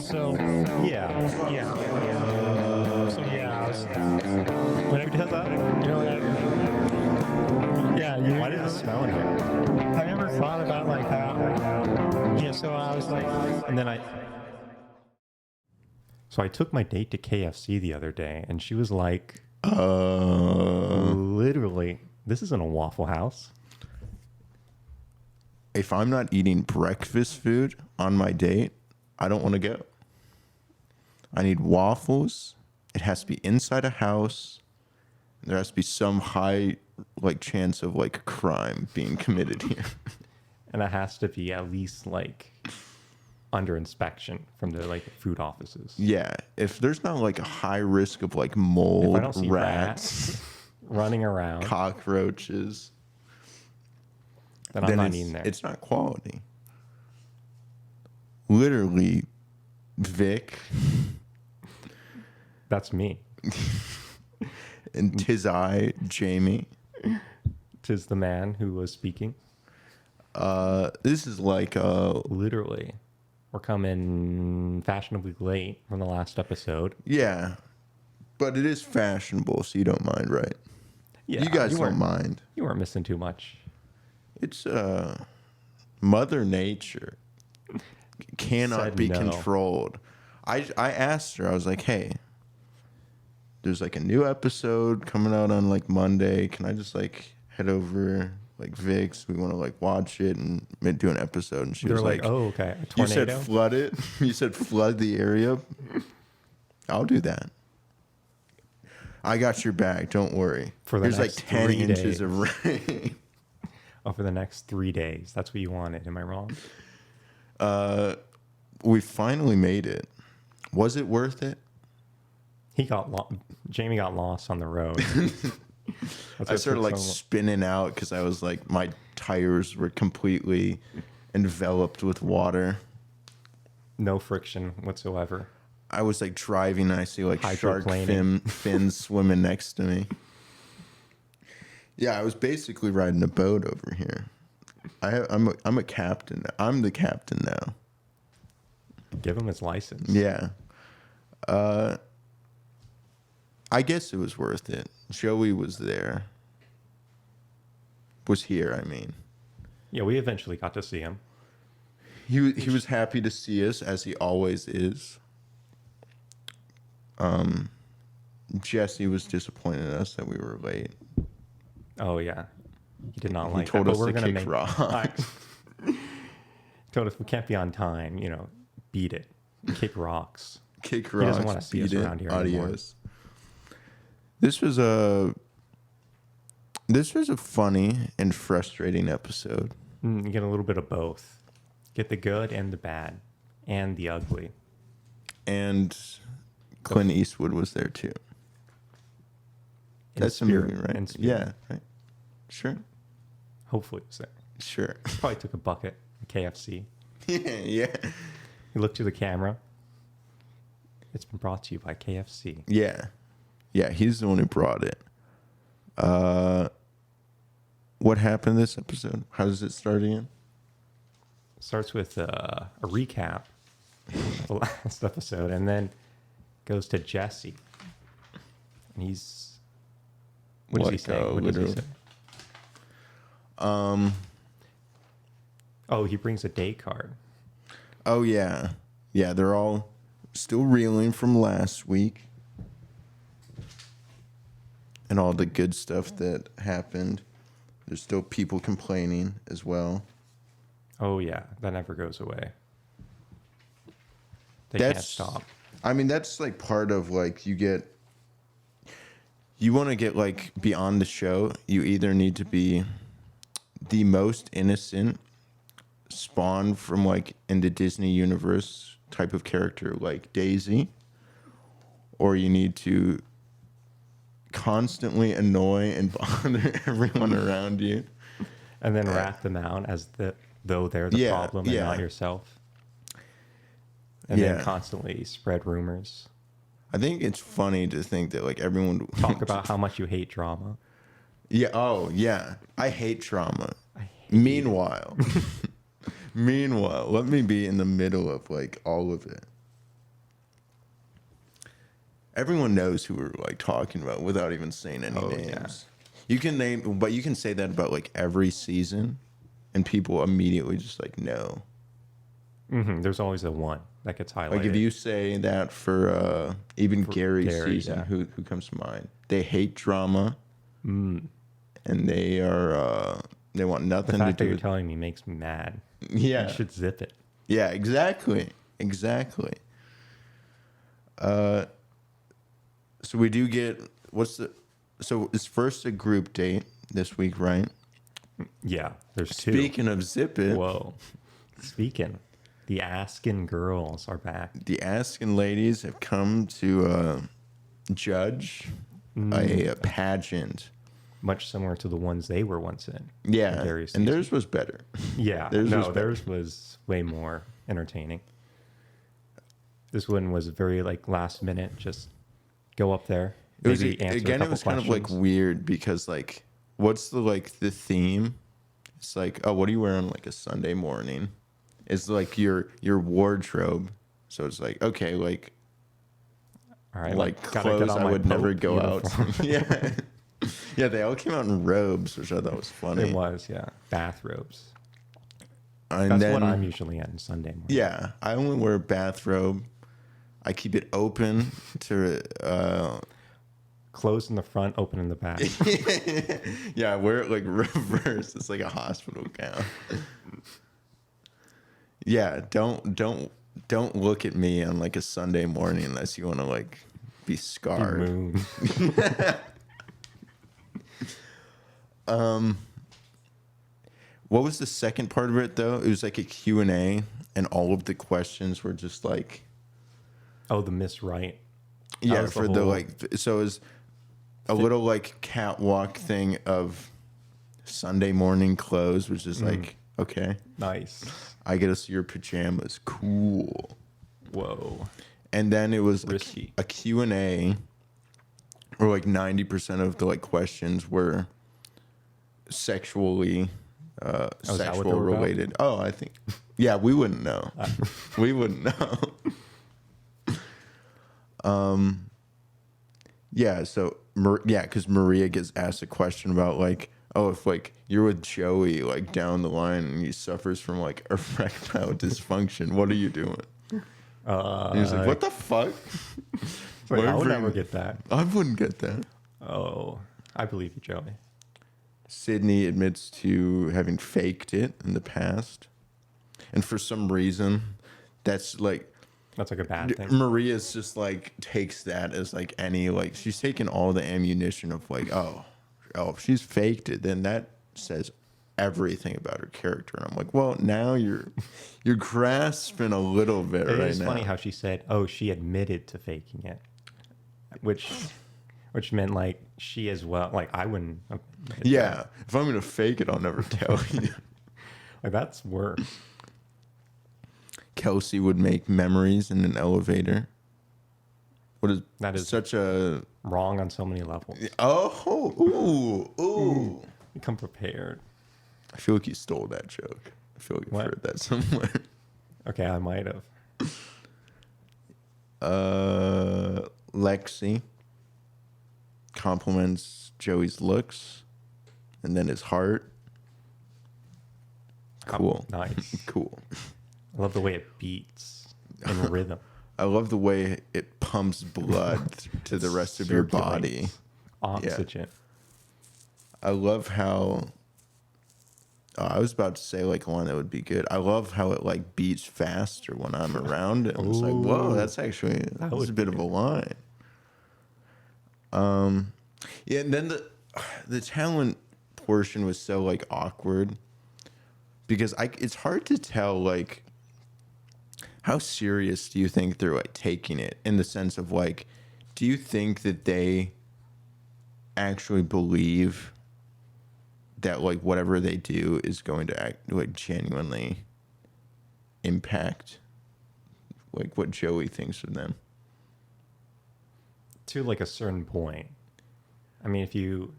So Yeah. yeah. So yeah, whenever he does that, you know, yeah, Why does it smell in here? I never thought about like that. Yeah, so I was like, And then So I took my date to KFC the other day, and she was like, literally, this isn't a Waffle House. If I'm not eating breakfast food on my date, I don't want to go. I need waffles. It has to be inside a house. There has to be some high like chance of like crime being committed here. And it has to be at least like under inspection from the like food offices. Yeah, if there's not like a high risk of like If I mold, don't see rats running around, cockroaches, then I'm not eating there. it's not quality. Literally, Vic That's me. and tis I, Jamie. Tis the man who was speaking. This is like Literally. We're coming fashionably late from the last episode. yeah, but it is fashionable, so you don't mind, right? Yeah, you guys don't weren't- mind. You weren't missing too much. It's Mother Nature cannot Said be no. controlled. I asked her, I was like, hey, there's like a new episode coming out on like Monday. Can I just like head over like Vic's? We want to like watch it and do an episode. And she They're was like, like, oh, okay. A you said tornado? flood it. You said flood the area. I'll do that. I got your back. Don't worry. For the There's like next 10 3 inches days. of rain. Oh, for the next 3 days. That's what you wanted. Am I wrong? We finally made it. Was it worth it? Jamie got lost on the road. I started like spinning out because I was like, my tires were completely enveloped with water. No friction whatsoever. I was like driving and I see like shark Hydroplaning. fins swimming next to me. Yeah, I was basically riding a boat over here. I'm a captain. I'm the captain now. Give him his license. Yeah. I guess it was worth it. Joey was there. Was here, I mean. Yeah, we eventually got to see him. He was happy to see us, as he always is. Jesse was disappointed in us that we were late. Oh, yeah. He did not He like told that. us But we're to gonna kick rocks. Told us we can't be on time. You know, beat it. Kick rocks. Kick He doesn't rocks, want to see us beat it, around here anymore. adios. This was a funny and frustrating episode. You get a little bit of both. Get the good and the bad and the ugly. And Clint Eastwood was there too. In That's a spirit, movie, right? in spirit. Yeah, right. Sure. Hopefully it was there. Sure. Probably took a bucket of KFC. Yeah. He looked to the camera. It's been brought to you by KFC. Yeah. Yeah, he's the one who brought it. What happened this episode? How does it start again? Starts with a recap of the last episode and then goes to Jesse. And he's... What does he say? What does he literally. say? Oh, he brings a date card. Oh, yeah. Yeah, they're all still reeling from last week. And all the good stuff that happened. There's still people complaining as well. Oh, yeah. That never goes away. They That's- can't stop. I mean, that's like part of like you want to get like beyond the show. You either need to be the most innocent spawn from like in the Disney universe type of character like Daisy, or you need to constantly annoy and bother everyone around you. And then rat them out as though they're the problem and yeah. not yourself. And Yeah. then constantly spread rumors. I think it's funny to think that like everyone Talk about how much you hate drama. Yeah. Oh, yeah. I hate trauma. I hate Meanwhile, let me be in the middle of like all of it. Everyone knows who we're like talking about without even saying any names. Yeah. You can name, but you can say that about like every season, and people immediately just like know. There's always the one that gets highlighted. Like if you say that for even Gary's Gary, season, yeah. who comes to mind? They hate drama, and they are they want the nothing to fact that do you're with. telling me makes me mad. Yeah, You should zip it. yeah, exactly. So we do get so it's first a group date this week, right? Yeah, there's two. Speaking of zip it, Whoa. Speaking, the ASKN girls are back. the ASKN ladies have come to judge a pageant. Much similar to the ones they were once in. Yeah, Gary's and season. theirs was better. Yeah, theirs was way more entertaining. This one was very like last minute, just go up there. It was maybe answer a again. It couple was kind of like questions. weird because like, what's the theme? It's like, oh, what do you wear on like a Sunday morning? It's like your wardrobe. So it's like, okay, like All right, like gotta get clothes on I my would never Pope go uniform. out. Yeah, yeah. They all came out in robes, which I thought was funny. It was, yeah, bathrobes. And That's then, what I'm usually in Sunday morning. yeah, I only wear a bathrobe. I keep it open to. Closed in the front, open in the back. Yeah, I wear it like reverse. It's like a hospital gown. Yeah, don't look at me on like a Sunday morning unless you want to like be scarred. Moon. What was the second part of it though? It was like a Q&A and all of the questions were just like Oh, the Miss Right. yeah, was the for the whole- like so it was a little like catwalk thing of Sunday morning clothes, which is like okay, Nice. I get to see your pajamas. Cool. Whoa. And then it was Risky. a Q&A where like 90% of the like questions were sexually is that what they sexual were about? related. Oh, I think yeah, we wouldn't know. We wouldn't know. Yeah, so yeah, because Maria gets asked a question about like, oh, if like you're with Joey like down the line and he suffers from like erectile dysfunction, what are you doing? And he's like, what the fuck? Wait, I would Whatever. never get that. I wouldn't get that. Oh, I believe you, Joey. Sydney admits to having faked it in the past, and for some reason, that's like That's like a bad thing. Maria's just like takes that as like any like she's taking all the ammunition of like oh if she's faked it, then that says everything about her character. And I'm like, well, now you're grasping a little bit It right is now. funny how she said, "Oh, she admitted to faking it," which meant like she as well. Like I wouldn't. admit that. Yeah, if I'm gonna fake it, I'll never tell you. Like that's worse. Kelsey would make memories in an elevator. What is That is- such a Wrong on so many levels. ooh. Become prepared. I feel like you stole that joke. I feel like I've What? heard that somewhere. Okay, I might have. Lexi compliments Joey's looks and then his heart. Cool. Nice. Cool. I love the way it beats in rhythm. I love the way it pumps blood to the rest of your body. Circulates Oxygen. I love how. I was about to say like one that would be good. I love how it like beats faster when I'm around it. It's like, whoa, that's actually that's a would bit of a line. Yeah, and then the talent portion was so like awkward because it's hard to tell like how serious do you think they're like taking it in the sense of like, do you think that they actually believe that like whatever they do is going to act like genuinely impact like what Joey thinks of them? To like a certain point. I mean, if you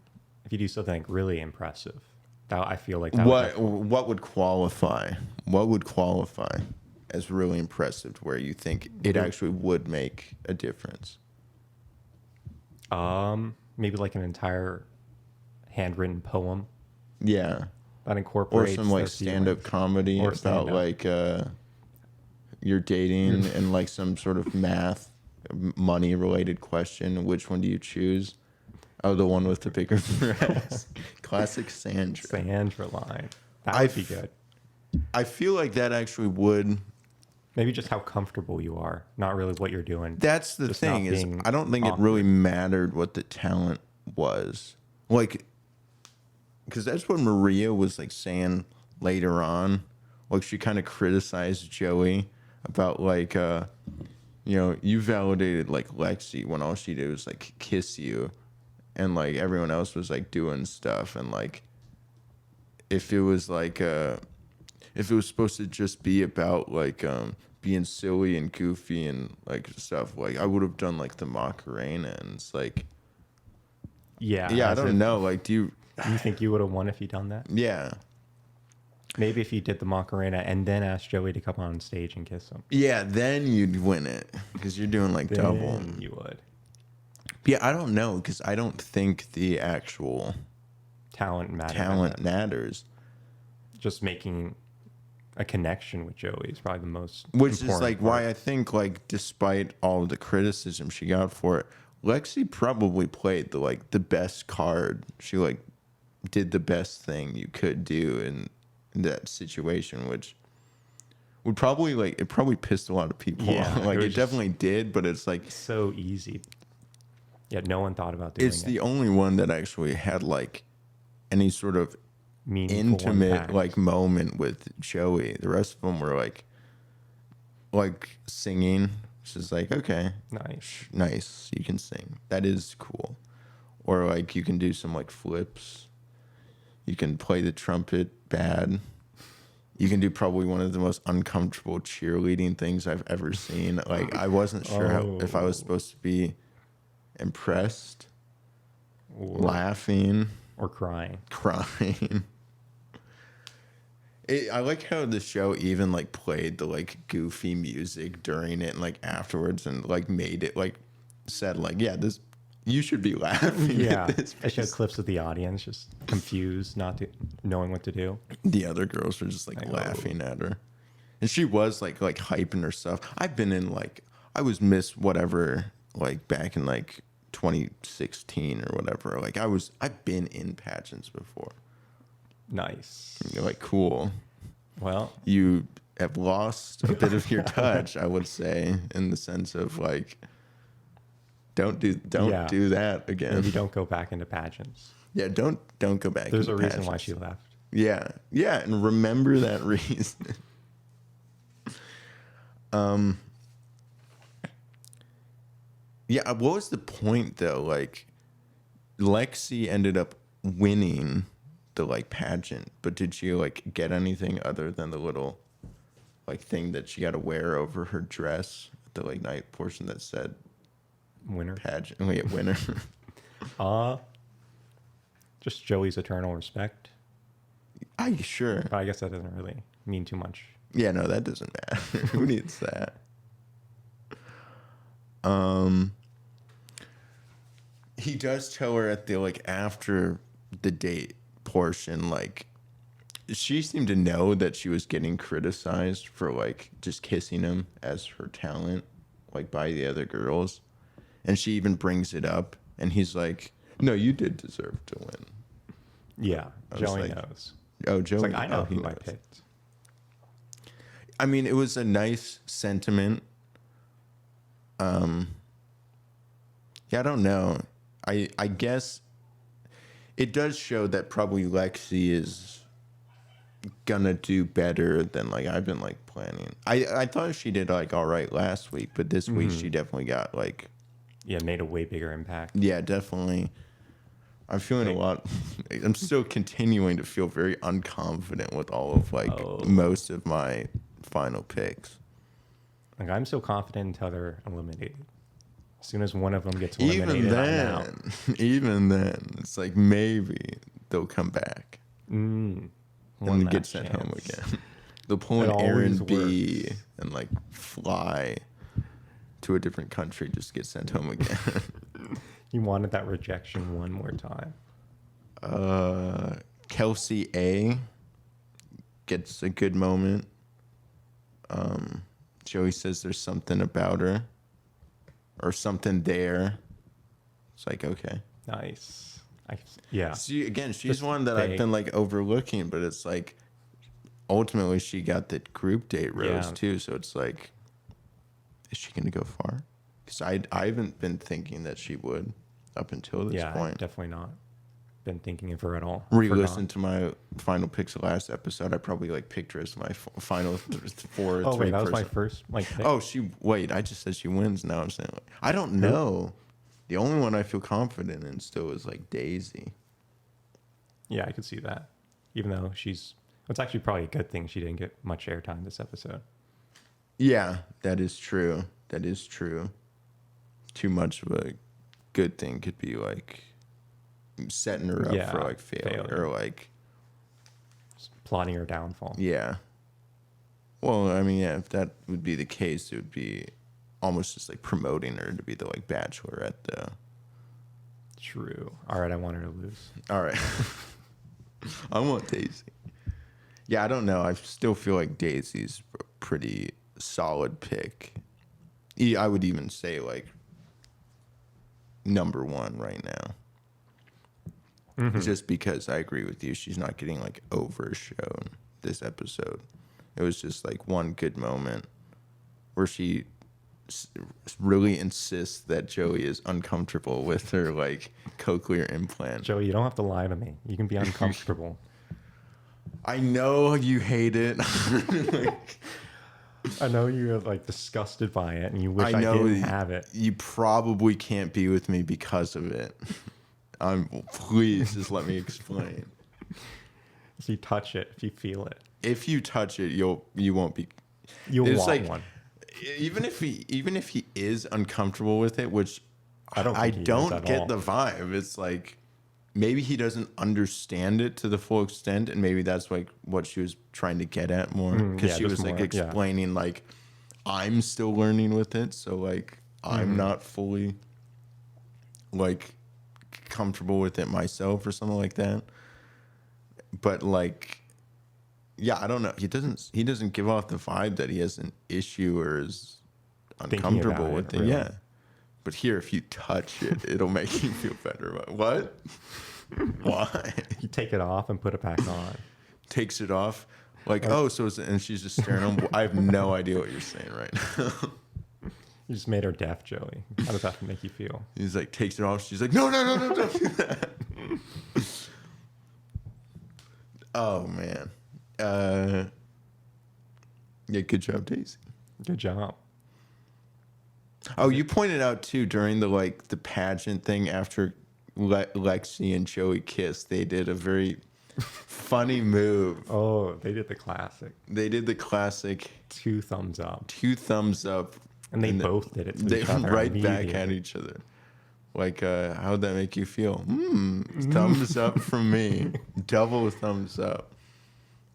do something like really impressive, that I feel like that What would qualify? What would qualify as really impressive where you think it actually would make a difference? Maybe like an entire handwritten poem Yeah. that Or incorporates some like their stand-up feelings. comedy Or about stand-up. like you're dating and like some sort of money related question. Which one do you choose? Oh, the one with the bigger breast. Classic Sandra. Sandra line. That I would be f- good. I feel like that actually would. Maybe just how comfortable you are, not really what you're doing. That's the Just not thing is, being I don't think it really awkward. mattered what the talent was. Like, because that's what Maria was like saying later on. Like, she kind of criticized Joey about like, you validated like Lexi when all she did was like kiss you, and like everyone else was like doing stuff, and like if it was like if it was supposed to just be about like being silly and goofy and like stuff, like I would have done like the Macarena, and it's like Yeah. I as don't if- know, like do You think you would have won if you done that? yeah Maybe if you did the Macarena and then asked Joey to come on stage and kiss him. then you'd win it because you're doing like double. Then you would. Yeah, I don't know because I don't think the actual Talent talent matters. Just making a connection with Joey is probably the most Which is important like part. why I think like despite all of the criticism she got for it, Lexi probably played the best card. She like did the best thing you could do in that situation, which would probably it probably pissed a lot of people Yeah, off. Like it was it definitely did, but it's like so easy. Yeah, no one thought about doing it's it. the only one that actually had like any sort of Meaningful intimate impact. like moment with Joey. The rest of them were like singing. It's just like, okay, nice, you can sing. That is cool. Or like you can do some like flips. You can play the trumpet bad. You can do probably one of the most uncomfortable cheerleading things I've ever seen. Like I wasn't sure if I was supposed to be impressed, laughing, or crying. crying. I like how the show even like played the like goofy music during it and like afterwards and like made it like said like, yeah, this you should be laughing. Yeah, at this I showed piece. clips of the audience just confused, knowing what to do. The other girls were just like laughing at her, and she was like hyping herself. I've been in like I was Miss whatever like back in like 2016 or whatever. Like I've been in pageants before. Nice. You're like cool. Well, You have lost a bit of your touch, I would say, in the sense of like don't do that again. maybe don't go back into pageants. Yeah, don't go back. There's a into reason why pageants. she left. Yeah, and remember that reason. Yeah, what was the point though? Like, Lexi ended up winning the like pageant, but did she like get anything other than the little like thing that she got to wear over her dress, the like night portion that said Winner. pageant? Oh, yeah, winner. Just Joey's eternal respect. Sure. But I guess that doesn't really mean too much. Yeah, no, that doesn't matter. Who needs that? He does tell her at the like after the date portion, like she seemed to know that she was getting criticized for like just kissing him as her talent, like by the other girls, and she even brings it up, and he's like, "No, you did deserve to win." Yeah, was Joey like, knows. Oh, Joey, It's like I know he who I knows. picked. I mean, it was a nice sentiment. Yeah, I don't know. I guess it does show that probably Lexi is gonna do better than like I've been like planning. I thought she did like all right last week, but this week she definitely got like Yeah, made a way bigger impact. yeah, definitely. I'm feeling a lot. I'm still continuing to feel very unconfident with all of like most of my final picks. Like I'm so confident until they're eliminated. As soon as one of them gets eliminated, I'm out. Even then, it's like maybe they'll come back One and get last sent chance. home again. They'll pull It an Aaron always B works. and like fly to a different country, just get sent home again. He wanted that rejection one more time. Kelsey A gets a good moment. Joey says there's something about her or something there. It's like, okay. Nice. Yeah. She's Just one that I've been like overlooking, but it's like ultimately she got the group date rose too. So it's like, is she going to go far? Because I haven't been thinking that she would up until this point. Definitely not been thinking of her at all. Re-listen to my final picks of last episode. I probably like picked her as my final four. Oh wait, that was my first like. Pick. Oh, I just said she wins. Now I'm saying I don't know. The only one I feel confident in still is like Daisy. Yeah, I could see that. Even though it's actually probably a good thing she didn't get much airtime this episode. Yeah, that is true. That is true. Too much of a good thing could be like setting her up for like failure or like just plotting her downfall. Yeah. Well, I mean, yeah, if that would be the case, it would be almost just like promoting her to be the like Bachelor at the. True. All right, I want her to lose. All right. I want Daisy. Yeah, I don't know. I still feel like Daisy's a pretty solid pick. I would even say like number one right now. Mm-hmm. Just because I agree with you, she's not getting like overshown this episode. It was just like one good moment where she really insists that Joey is uncomfortable with her like cochlear implant. Joey, you don't have to lie to me. You can be uncomfortable. I know you hate it. I know you're like disgusted by it and you wish I didn't have it. You probably can't be with me because of it. Please just let me explain. If you touch it, if you feel it. If you touch it, you won't be. You'll want like, one. Even if he is uncomfortable with it, which I don't get the vibe. It's like maybe he doesn't understand it to the full extent, and maybe that's like what she was trying to get at more because she was like explaining like I'm still learning with it, so like I'm not fully like comfortable with it myself or something like that. But like, yeah, I don't know. He doesn't give off the vibe that he has an issue or is uncomfortable with it. Really. Yeah. But here, if you touch it, it'll make you feel better. What? Why? You take it off and put it back on. Takes it off. Like, oh, so it's, and she's just staring at him. I have no idea what you're saying right now. You just made her deaf, Joey. How does that make you feel? He's like, takes it off. She's like, no, don't do that. Oh, man. Yeah, good job, Daisy. Good job. Oh, you pointed out, too, during the pageant thing after Lexi and Joey kissed, they did a very funny move. Oh, they did the classic. They did the classic. 2 thumbs up. 2 thumbs up. And they both did it to each other. Right back at each other. Like, how'd that make you feel? Thumbs up from me. Double thumbs up.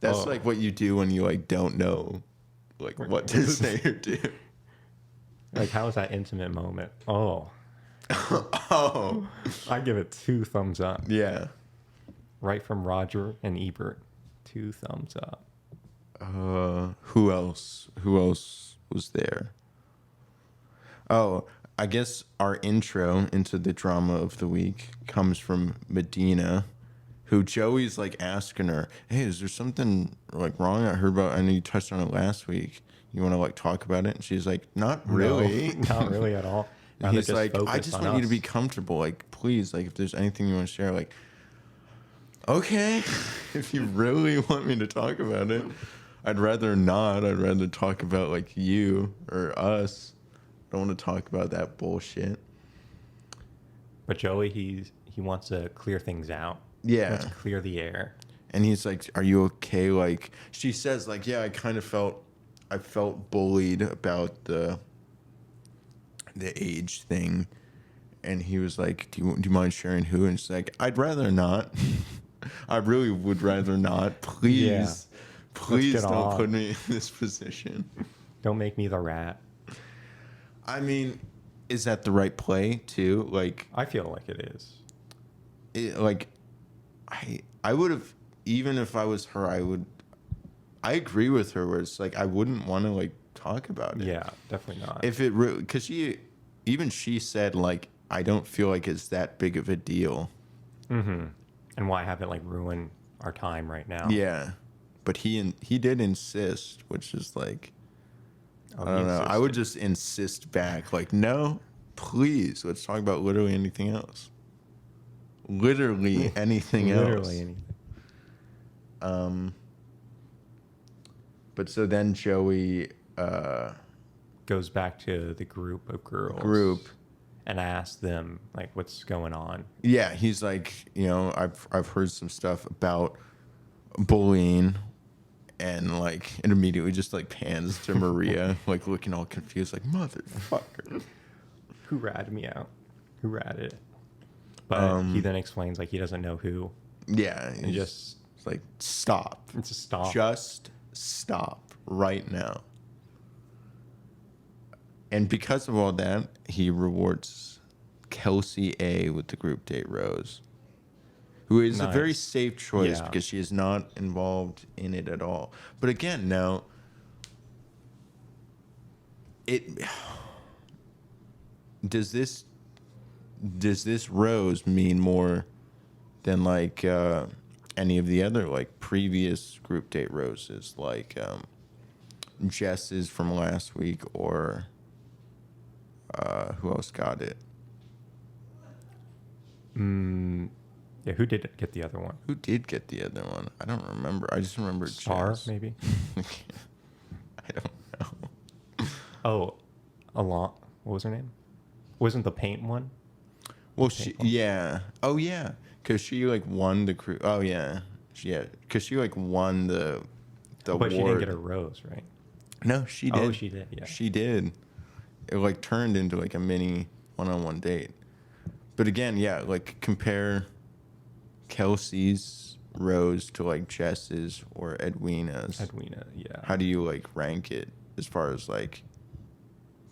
That's like what you do when you like don't know like what to say or do. Like, how was that intimate moment? Oh. Oh. I give it 2 thumbs up. Yeah. Right from Roger and Ebert. 2 thumbs up. Who else? Who else was there? Oh, I guess our intro into the drama of the week comes from Medina, who Joey's like asking her, hey, is there something like wrong? I heard about, I know you touched on it last week. You want to like talk about it? And she's like, not really. No, not really at all. And he's like, I just want you to be comfortable. Like, please, like if there's anything you want to share, like, okay, if you really want me to talk about it, I'd rather not. I'd rather talk about like you or us. I don't want to talk about that bullshit. But Joey, he wants to clear things out. Yeah. He wants to clear the air. And he's like, are you okay? Like, she says, like, yeah, I felt bullied about the age thing. And he was like, do you mind sharing who? And she's like, I'd rather not. I really would rather not. Please, please don't put me in this position. Don't make me the rat. I mean, is that the right play too? Like, I feel like it is. like, I would have, even if I was her, I agree with her where it's like, I wouldn't want to like talk about it. Yeah, definitely not. If it really, because she said like, I don't feel like it's that big of a deal. Mm-hmm. And why have it like ruin our time right now? Yeah, but he did insist, which is like, Oh, I don't know. I would just insist back, like, no, please, let's talk about literally anything else. Literally anything else. Literally anything. But so then Joey Goes back to the group of girls. And asks them like, what's going on? Yeah, he's like, you know, I've heard some stuff about bullying, and like it immediately just like pans to Maria, like looking all confused, like motherfucker. Who ratted me out? Who ratted? But he then explains like he doesn't know who. Yeah, And it's just like stop. it's a stop. Just stop right now. And because of all that, he rewards Kelsey A with the group date rose, who is a very safe choice because she is not involved in it at all. But again, now, does this rose mean more than like any of the other like previous group date roses, like Jess's from last week, or who else got it? Yeah, who did get the other one? Who did get the other one? I don't remember. I just remember Star, Jess. maybe? I don't know. Oh, What was her name? Wasn't the paint one? Well, yeah. Oh, yeah. Because she, like, won the crew. Oh, yeah. Yeah. Because she, like, won the But award. she didn't get a rose, right? No, she did. Oh, she did, yeah. She did. It, like, turned into, like, a mini one-on-one date. But again, yeah, like, compare Kelsey's rose to, like, Jess's or Edwina's. Edwina, yeah. How do you, like, rank it as far as, like,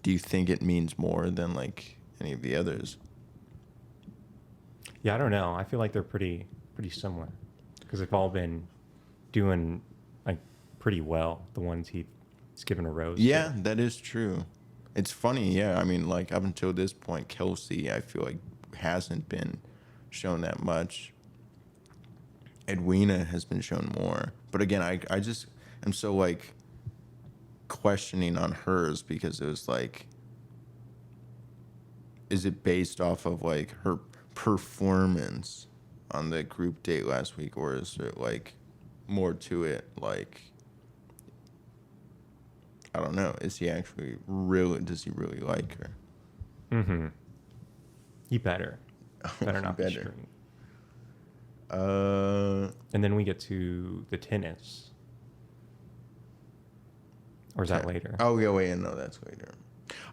do you think it means more than, like, any of the others? Yeah, I don't know. I feel like they're pretty similar because they've all been doing, like, pretty well, the ones he's given a rose Yeah, to. that is true. It's funny, yeah. I mean, like, up until this point, Kelsey, I feel like, hasn't been shown that much. Edwina has been shown more. But again, I just am so, like, questioning on hers because it was like, is it based off of, like, her performance on the group date last week, or is there, like, more to it? Like, I don't know. Is he actually does he really like her? Mm-hmm. He better not be Better. string. And then we get to the tennis. Or is that later? Oh, yeah, wait, no, that's later.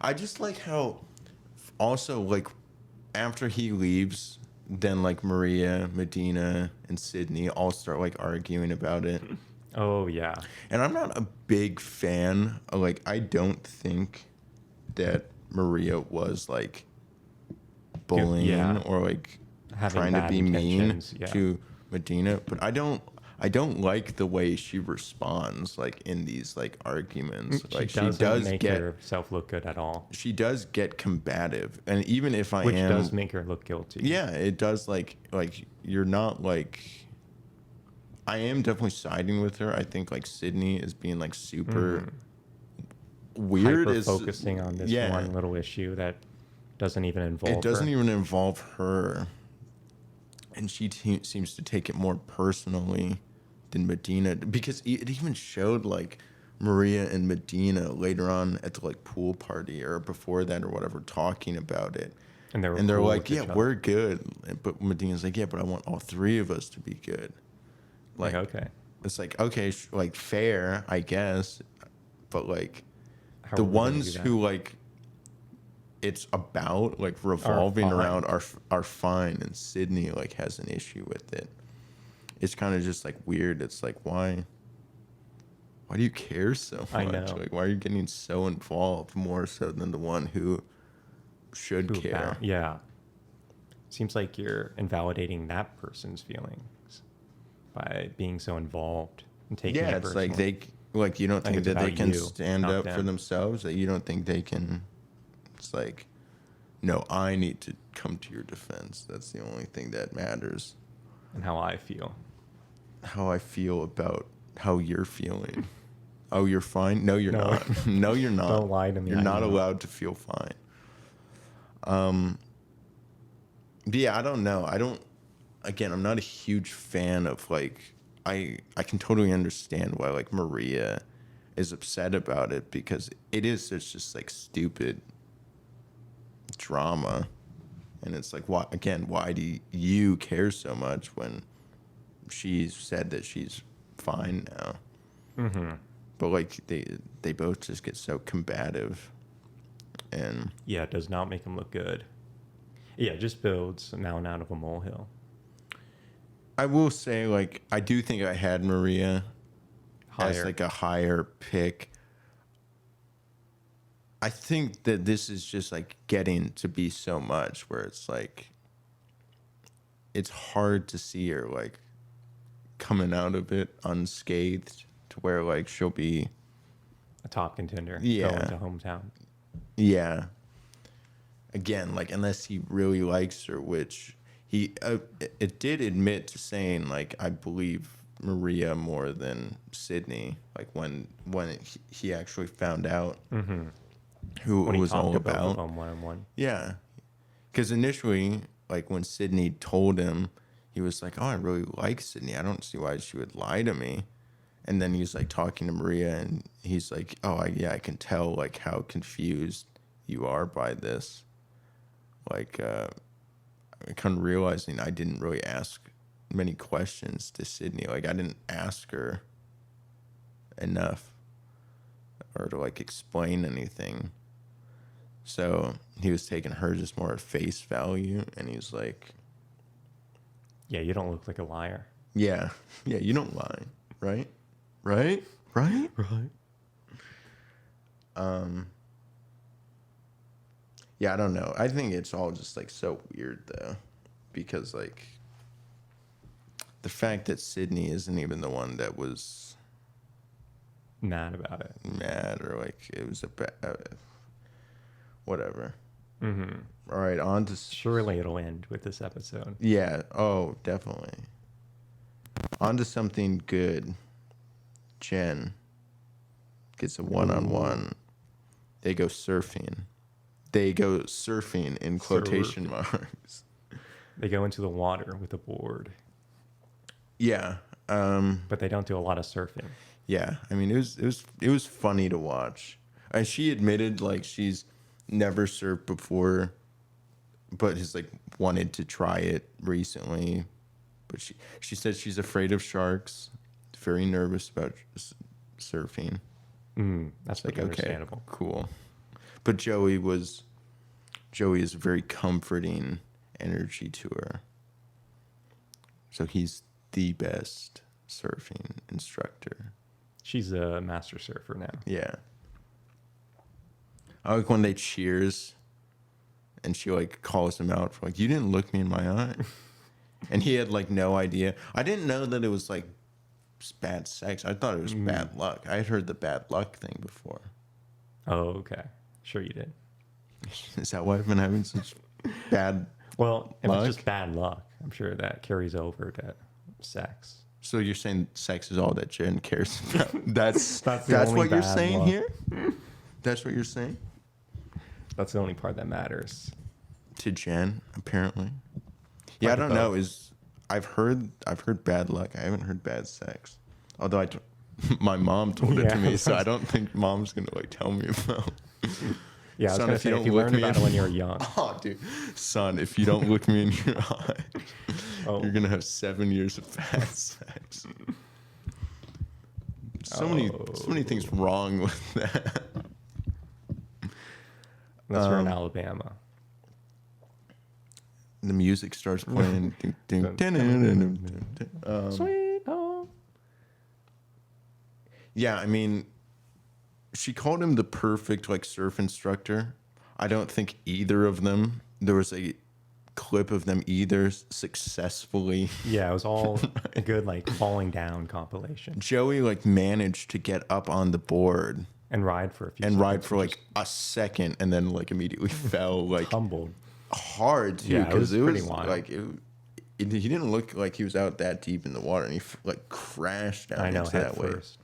I just like how, also, like, after he leaves, then, like, Maria, Medina, and Sydney all start, like, arguing about it. Oh, yeah. And I'm not a big fan of, like, I don't think that Maria was, like, bullying or, like, having trying to bad be mean intentions, yeah. to Medina, but I don't like the way she responds, like, in these, like, arguments. Like, she does make get herself look good at all. She does get combative, and even if Which does make her look guilty. yeah, it does. Like you're not like. I am definitely siding with her. I think like Sydney is being like super weird. Hyper focusing on this one little issue that doesn't even involve her. It doesn't even involve her. And she seems to take it more personally than Medina, because it even showed like Maria and Medina later on at the like pool party or before that or whatever talking about it. And they're they're cool like, with yeah, each we're good. But Medina's like, yeah, but I want all three of us to be good. Like, okay. It's like, okay, like fair, I guess. But like How the are we gonna ones do that? who like it's about like revolving around are fine, and Sydney like has an issue with it. It's kind of just like weird. It's like, why do you care so much? I know. Like, why are you getting so involved more so than the one who should Who care. Yeah. Seems like you're invalidating that person's feelings by being so involved and taking Yeah, it it's personally. like you don't Like think it's that they about can you, stand not up for them. themselves, that you don't think they can. It's like, no, I need to come to your defense. That's the only thing that matters. And how I feel. How I feel about how you're feeling. Oh, you're fine? No, you're No. not. No, you're not. Don't lie to me. You're I not know. allowed to feel fine. But yeah, I don't know. Again, I'm not a huge fan of like, I can totally understand why like Maria is upset about it, because it is just like stupid drama. And it's like, why do you care so much when she's said that she's fine now? Mm-hmm. But like they both just get so combative, and Yeah, it does not make him look good. Yeah, it just builds a mountain out of a molehill. I will say, like, I do think I had Maria as Higher. like a higher pick. I think that this is just like getting to be so much where it's like it's hard to see her like coming out of it unscathed, to where like she'll be A top contender. Yeah. Going to hometown. Yeah. Again, like, unless he really likes her, which he it did admit to saying, like, I believe Maria more than Sydney. Like when he actually found out who When it he was talked all to both of about. them one-on-one. Yeah, because initially, like when Sydney told him, he was like, "Oh, I really like Sydney. I don't see why she would lie to me." And then he's like talking to Maria, and he's like, "Oh, I can tell like how confused you are by this. Like, kind of realizing I didn't really ask many questions to Sydney. Like, I didn't ask her enough or to like explain anything." So he was taking her just more at face value, and he's like, Yeah, you don't look like a liar. yeah, you don't lie, right? Right? Yeah, I don't know. I think it's all just like so weird though, because like the fact that Sydney isn't even the one that was Mad about it. mad, or like it was a bad, whatever. Mm-hmm. All right, on to Surely it'll end with this episode. yeah. Oh, definitely. On to something good. Jen gets a one-on-one. They go surfing. They go surfing in quotation marks. They go into the water with a board, Yeah. but they don't do a lot of surfing. Yeah. I mean, it was funny to watch. And she admitted like she's never surfed before, but has like wanted to try it recently. But she said she's afraid of sharks, very nervous about surfing. That's Like, like okay, understandable. cool. But Joey is a very comforting energy to her. So he's the best surfing instructor. She's a master surfer now. Yeah. I like when they cheers and she like calls him out for like, you didn't look me in my eye. And he had like no idea. I didn't know that it was like bad sex. I thought it was bad luck. I had heard the bad luck thing before. Oh, okay. Sure you did. Is that why I've been having such bad Well, if luck? it's just bad luck, I'm sure that carries over to sex. So you're saying sex is all that Jen cares about? That's That's the only what you're bad saying luck. here? That's what you're saying? That's the only part that matters. To Jen, apparently. Yeah, Like I don't both. know. I've heard bad luck. I haven't heard bad sex. Although my mom told it to Yeah. me, so I don't think mom's gonna like tell me about. Yeah, I was Son, going to if you say, if don't you look learned me about in- it when you were young. Oh, dude, son, if you don't look me in your eye, Oh. you're gonna have 7 years of bad sex. So many things wrong with that. Unless you're in Alabama. The music starts playing. Sweet home. Yeah, I mean, she called him the perfect like surf instructor. I don't think either of them, there was a clip of them either successfully. Yeah, it was all a good like falling down compilation Joey like managed to get up on the board and ride for a few and seconds, ride for which like a second and then like immediately fell like humbled. hard too, Yeah, it because was pretty wild. like he didn't look like he was out that deep in the water, and he like crashed down I know, into head that wave. first.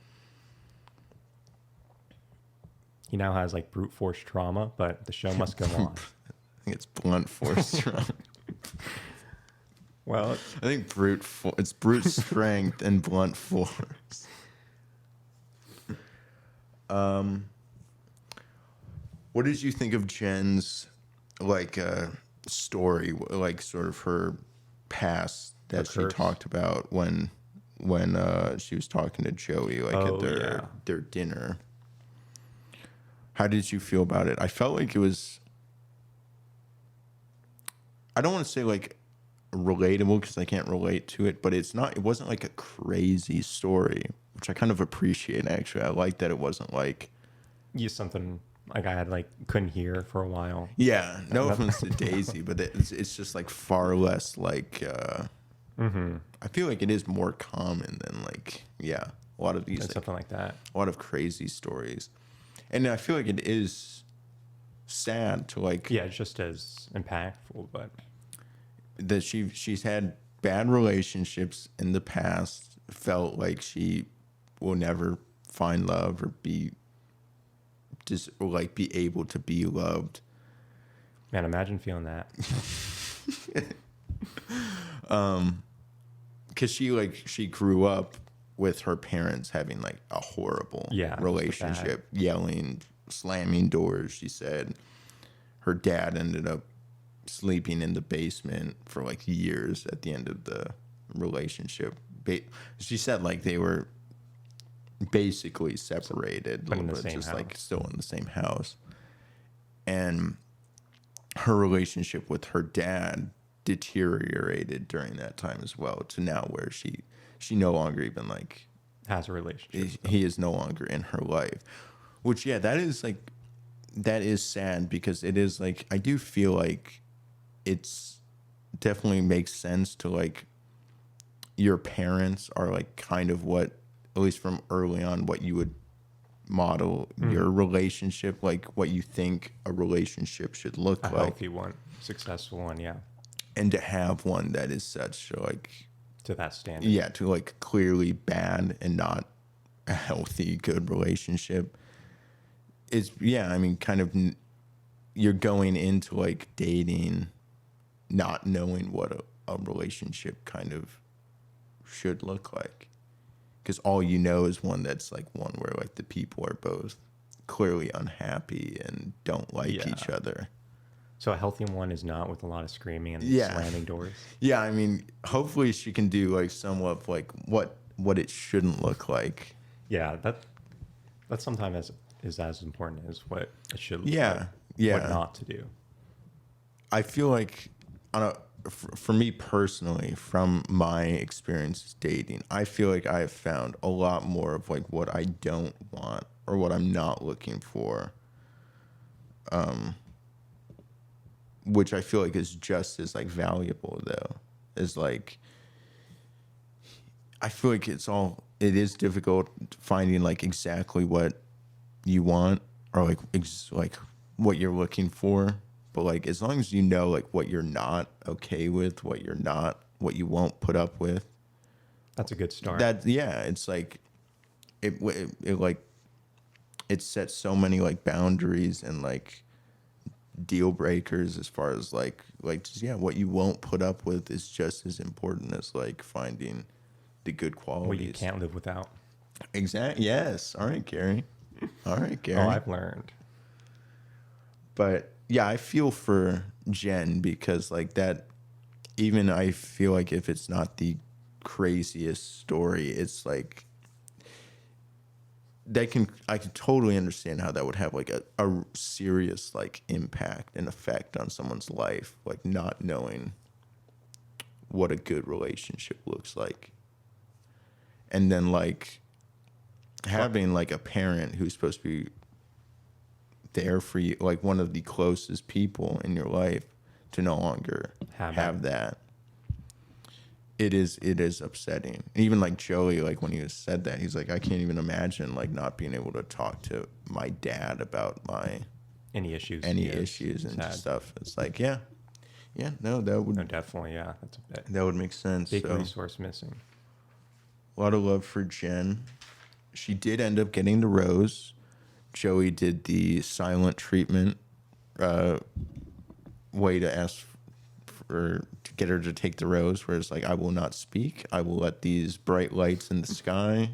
He now has like brute force trauma, but the show must go on. I think it's blunt force trauma. Well, I think it's brute strength and blunt force. What did you think of Jen's like story, like sort of her past that she curse. talked about when she was talking to Joey like Oh, at their dinner? How did you feel about it? I felt like it was, I don't want to say like relatable because I can't relate to it, but it wasn't like a crazy story, which I kind of appreciate actually. I like that it wasn't like something like I had like couldn't hear for a while. yeah, no offense to Daisy, but it's just like far less like I feel like it is more common than like a lot of these like, Something like that. a lot of crazy stories. And I feel like it is sad to like Yeah, just as impactful, but that she's had bad relationships in the past, felt like she will never find love or be able to be loved. man, imagine feeling that. Because she grew up with her parents having like a horrible relationship, yelling, slamming doors. She said her dad ended up sleeping in the basement for like years at the end of the relationship. She said like they were basically separated, but in the but same just house. like still in the same house. And her relationship with her dad deteriorated during that time as well, to now where she no longer even like Has a relationship. he is no longer in her life, which that is sad, because it is like I do feel like it's definitely makes sense to like your parents are like kind of what, at least from early on, what you would model your relationship, like what you think a relationship should look A like. healthy one, successful one, yeah, And to have one that is such like to that standard. to like clearly bad and not a healthy, good relationship is, I mean, kind of you're going into like dating not knowing what a relationship kind of should look like, because all you know is one that's like one where like the people are both clearly unhappy and don't like each other. So a healthy one is not with a lot of screaming and slamming doors. Yeah, I mean, hopefully she can do like somewhat of like what it shouldn't look like. Yeah, that sometimes is as important as what it should look Yeah, like. yeah. What not to do. I feel like for me personally, from my experiences dating, I feel like I have found a lot more of like what I don't want or what I'm not looking for. Which I feel like is just as like valuable though. Is like I feel like it is difficult finding like exactly what you want or like what you're looking for. But like as long as you know like what you're not okay with, what you won't put up with. That's a good start. It's like it like it sets so many like boundaries and like deal breakers as far as like just what you won't put up with is just as important as like finding the good qualities. What you can't live without. Exactly. Yes. All right, Gary. Oh, I've learned. But yeah, I feel for Jen, because like that, even I feel like if it's not the craziest story, it's like I can totally understand how that would have like a serious like impact and effect on someone's life, like not knowing what a good relationship looks like. And then like having like a parent who's supposed to be there for you, like one of the closest people in your life, to no longer have that. It is upsetting. And even like Joey, like when he said that, he's like, I can't even imagine like not being able to talk to my dad about any issues and stuff. It's like, yeah, no, that would definitely, yeah, that's a bit that would make sense. big resource missing. A lot of love for Jenn. She did end up getting the rose. Joey did the silent treatment way to ask to get her to take the rose, where it's like, I will not speak. I will let these bright lights in the sky.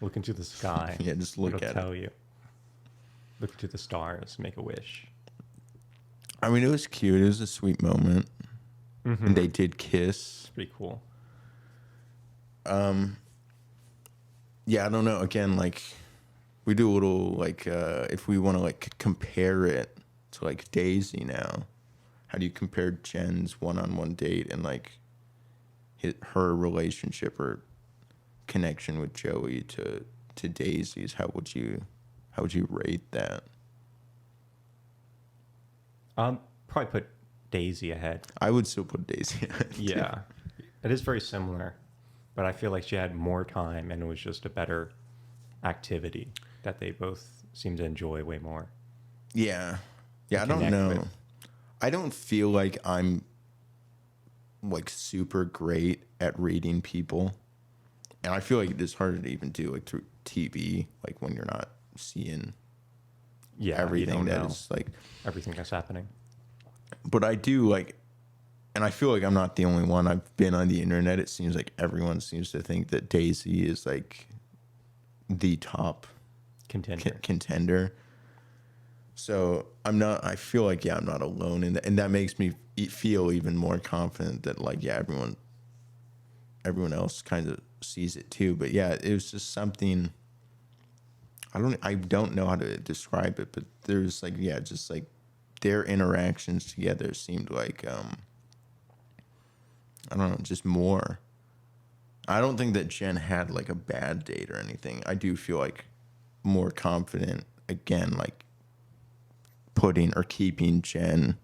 Look into the sky. Yeah, just look It'll at tell you. Look into the stars. Make a wish. I mean, it was cute. It was a sweet moment. Mm-hmm. And they did kiss. It's pretty cool. Yeah, I don't know. Again, like, we do a little, like, if we want to, like, compare it to, like, Daisy now, how do you compare Jen's one-on-one date and, like, her relationship or connection with Joey to Daisy's? How would you rate that? Probably put Daisy ahead. I would still put Daisy ahead. Yeah. It is very similar, but I feel like she had more time and it was just a better activity that they both seem to enjoy way more. Yeah. Yeah, I don't know. With. I don't feel like I'm like super great at reading people. And I feel like it's harder to even do like through TV, like when you're not seeing everything that is like everything that's happening. But I do like, and I feel like I'm not the only one. I've been on the internet. It seems like everyone seems to think that Daisy is like the top contender. So I feel like, I'm not alone in that. And that makes me feel even more confident that like, everyone else kind of sees it too. But yeah, it was just something, I don't know how to describe it, but there's like, just like their interactions together seemed like, I don't know, just more. I don't think that Jenn had like a bad date or anything. I do feel like more confident, again, like putting or keeping Jenn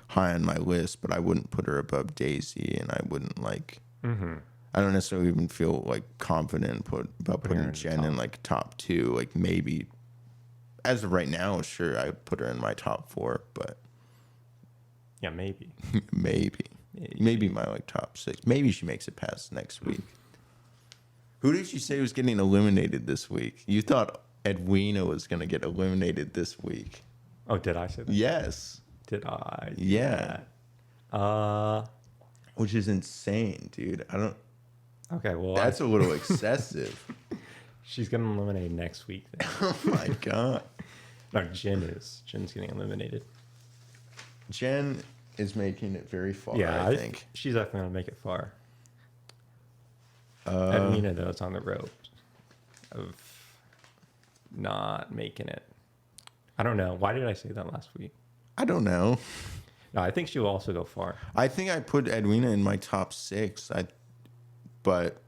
high on my list, but I wouldn't put her above Daisy, and I wouldn't like, I don't necessarily even feel like confident about putting Jenn in like top 2. Like maybe as of right now, sure, I would put her in my top 4, but yeah, maybe. Maybe my like top 6. Maybe she makes it past next week. Who did you say was getting eliminated this week? You thought Edwina was going to get eliminated this week. Oh, did I say that? Yes. Did I? Yeah. Which is insane, dude. I don't. Okay, well, that's a little excessive. She's getting eliminated next week. Then. Oh my god. No, Jen's getting eliminated. Jenn is making it very far. Yeah, I think she's definitely gonna make it far. Edwina though is on the road of not making it. I don't know. Why did I say that last week? I don't know. No, I think she'll also go far. I think I put Edwina in my top 6. But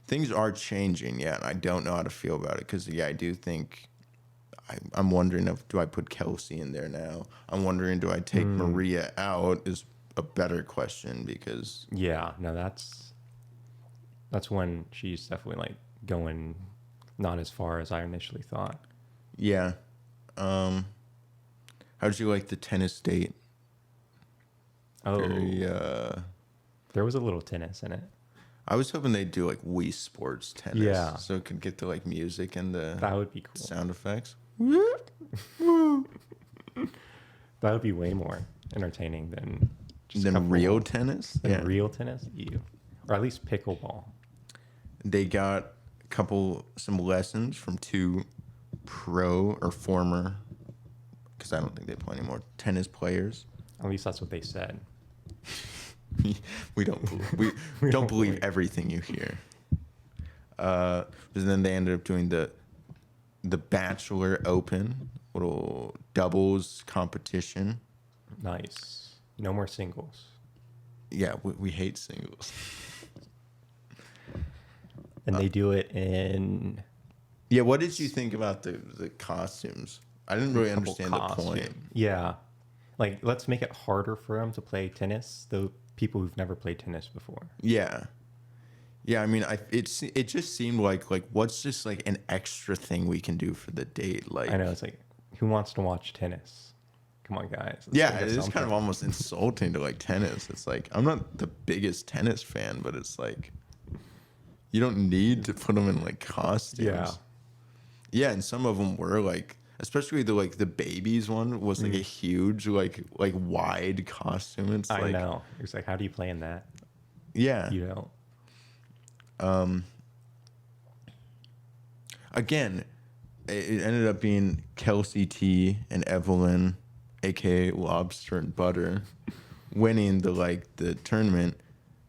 things are changing, and I don't know how to feel about it because, I do think I'm wondering do I put Kelsey in there now? I'm wondering, do I take Maria out is a better question because... Yeah, no, that's when she's definitely like going not as far as I initially thought. Yeah. How did you like the tennis date? Oh, Very, there was a little tennis in it. I was hoping they'd do like Wii Sports tennis. Yeah. So it could get to like music and the that would be cool. Sound effects. That would be way more entertaining than real tennis. Than real tennis, or at least pickleball. They got some lessons from 2 pro or former, because I don't think they play anymore, tennis players. At least that's what they said. we don't believe everything you hear. But then they ended up doing the Bachelor Open, little doubles competition. Nice. No more singles. Yeah, we hate singles. And they do it in... Yeah, what did you think about the costumes? I didn't really couple understand the point. costume. Yeah. Like, let's make it harder for them to play tennis, the people who've never played tennis before. Yeah. Yeah, I mean, it just seemed like what's just like an extra thing we can do for the date? Like, I know, it's like, who wants to watch tennis? Come on, guys. Let's yeah, think of it is kind something. of almost insulting to like tennis. It's like I'm not the biggest tennis fan, but it's like you don't need to put them in like costumes. Yeah. Yeah, and some of them were like, especially the babies one was like a huge like wide costume. It's I like, know. It's like, how do you play in that? yeah. You know? Again, it ended up being Kelsey T and Evelyn, aka Lobster and Butter, winning the tournament.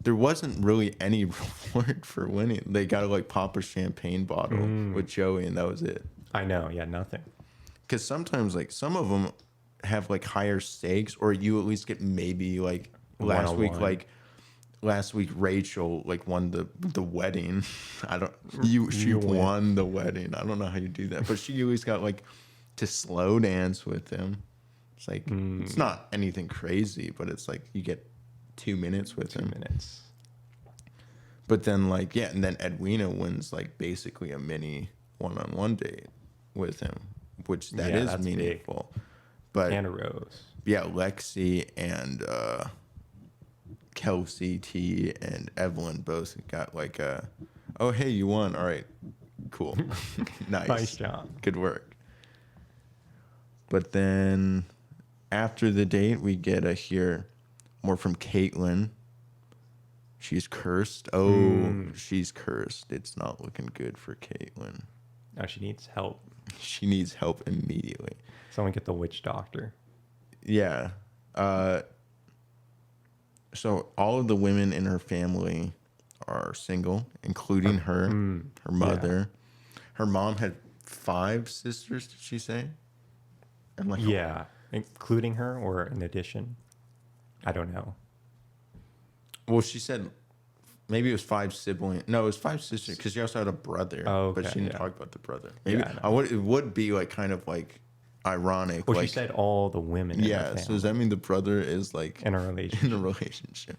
There wasn't really any reward for winning. They got to like pop a champagne bottle with Joey, and that was it. I know. Yeah, nothing. Because sometimes like some of them have like higher stakes, or you at least get maybe like last week, 101. like last week Rachel like won the wedding. She You win. won the wedding. I don't know how you do that, but she at least got like to slow dance with him. It's like it's not anything crazy, but it's like you get 2 minutes with 2 him. minutes. But then and then Edwina wins like basically a mini one-on-one date with him, which Yeah, is that's big. meaningful. But And a rose. yeah, Lexi and Kelsey T and Evelyn both got like oh hey, you won. All right, cool. Nice job. Good work. But then after the date, we get to hear more from Caitlin. She's cursed. Oh, she's cursed. It's not looking good for Caitlin. Now she needs help. She needs help immediately. Someone get the witch doctor. Yeah. So all of the women in her family are single, including her mother. Her mom had 5 sisters, did she say? And like Yeah. Including her or in addition? I don't know. well, she said maybe it was 5 siblings. No, it was 5 sisters because she also had a brother. Oh, but okay, she didn't yeah. talk about the brother. Maybe Yeah, I know. it would be like kind of like ironic. Well, like, she said all the women in her yeah. family So does that mean the brother is like in a relationship. in a relationship?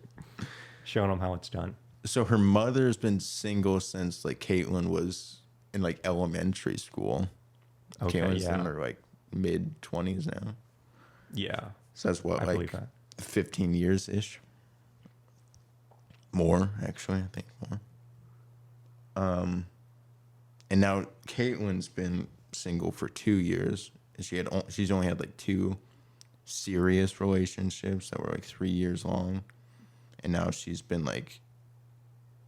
Showing them how it's done. So her mother's been single since like Caitlin was in like elementary school. Okay, Caitlin's yeah. in her like mid-20s now. Yeah. So that's what, I like believe that. 15 years ish. More, actually, I think more. And now Caitlin's been single for 2 years. And she's only had like 2 serious relationships that were like 3 years long. And now she's been like,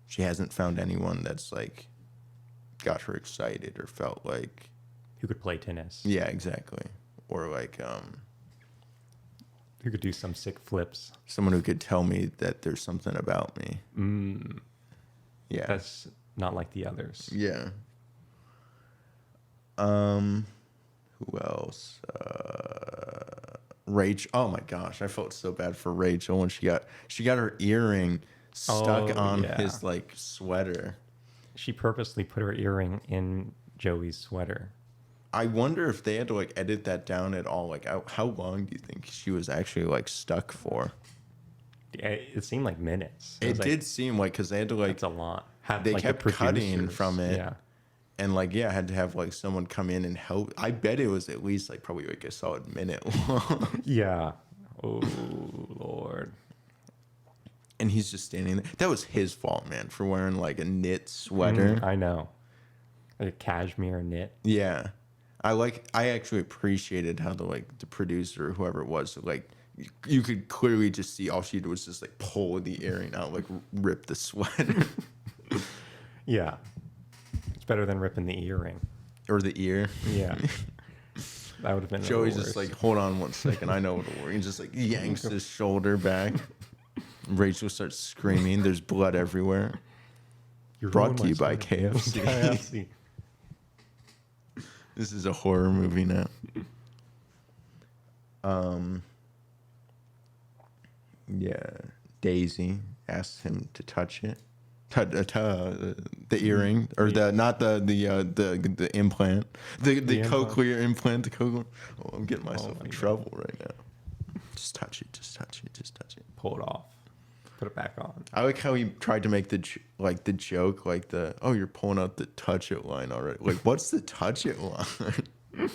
she hasn't found anyone that's like got her excited or felt like, Who could play tennis? yeah, exactly. Or like Who could do some sick flips? someone who could tell me that there's something about me. Yeah. That's not like the others. Yeah. Who else? Rachel. Oh my gosh, I felt so bad for Rachel when she got her earring stuck on yeah. his like sweater. She purposely put her earring in Joey's sweater. I wonder if they had to like edit that down at all. Like, how long do you think she was actually like stuck for? It seemed like minutes. It was like, did seem like because they had to like It's a lot. Have, they like, the kept cutting producers- from it. Yeah. And like, yeah, had to have like someone come in and help. I bet it was at least like probably like a solid minute long. Yeah. Oh, Lord. And he's just standing there. That was his fault, man, for wearing like a knit sweater. I know. Like a cashmere knit. Yeah. I actually appreciated how the producer or whoever it was, like you could clearly just see all she did was just like pull the earring out, like rip the sweater. Yeah. It's better than ripping the earring. Or the ear. Yeah. That would have been Joey's the just worst. like, hold on one second, I know what'll work. He just like yanks his shoulder back. Rachel starts screaming. There's blood everywhere. You Brought ruined to my you by sweater. KFC. KFC. This is a horror movie now. Yeah. Daisy asks him to touch it. The earring or the implant, the cochlear implant. The cochlear. Oh, I'm getting myself in trouble right now. Just touch it. Just touch it. Just touch it. Pull it off. Put it back on. I like how he tried to make the joke you're pulling out the touch it line already. Like, what's the touch it line?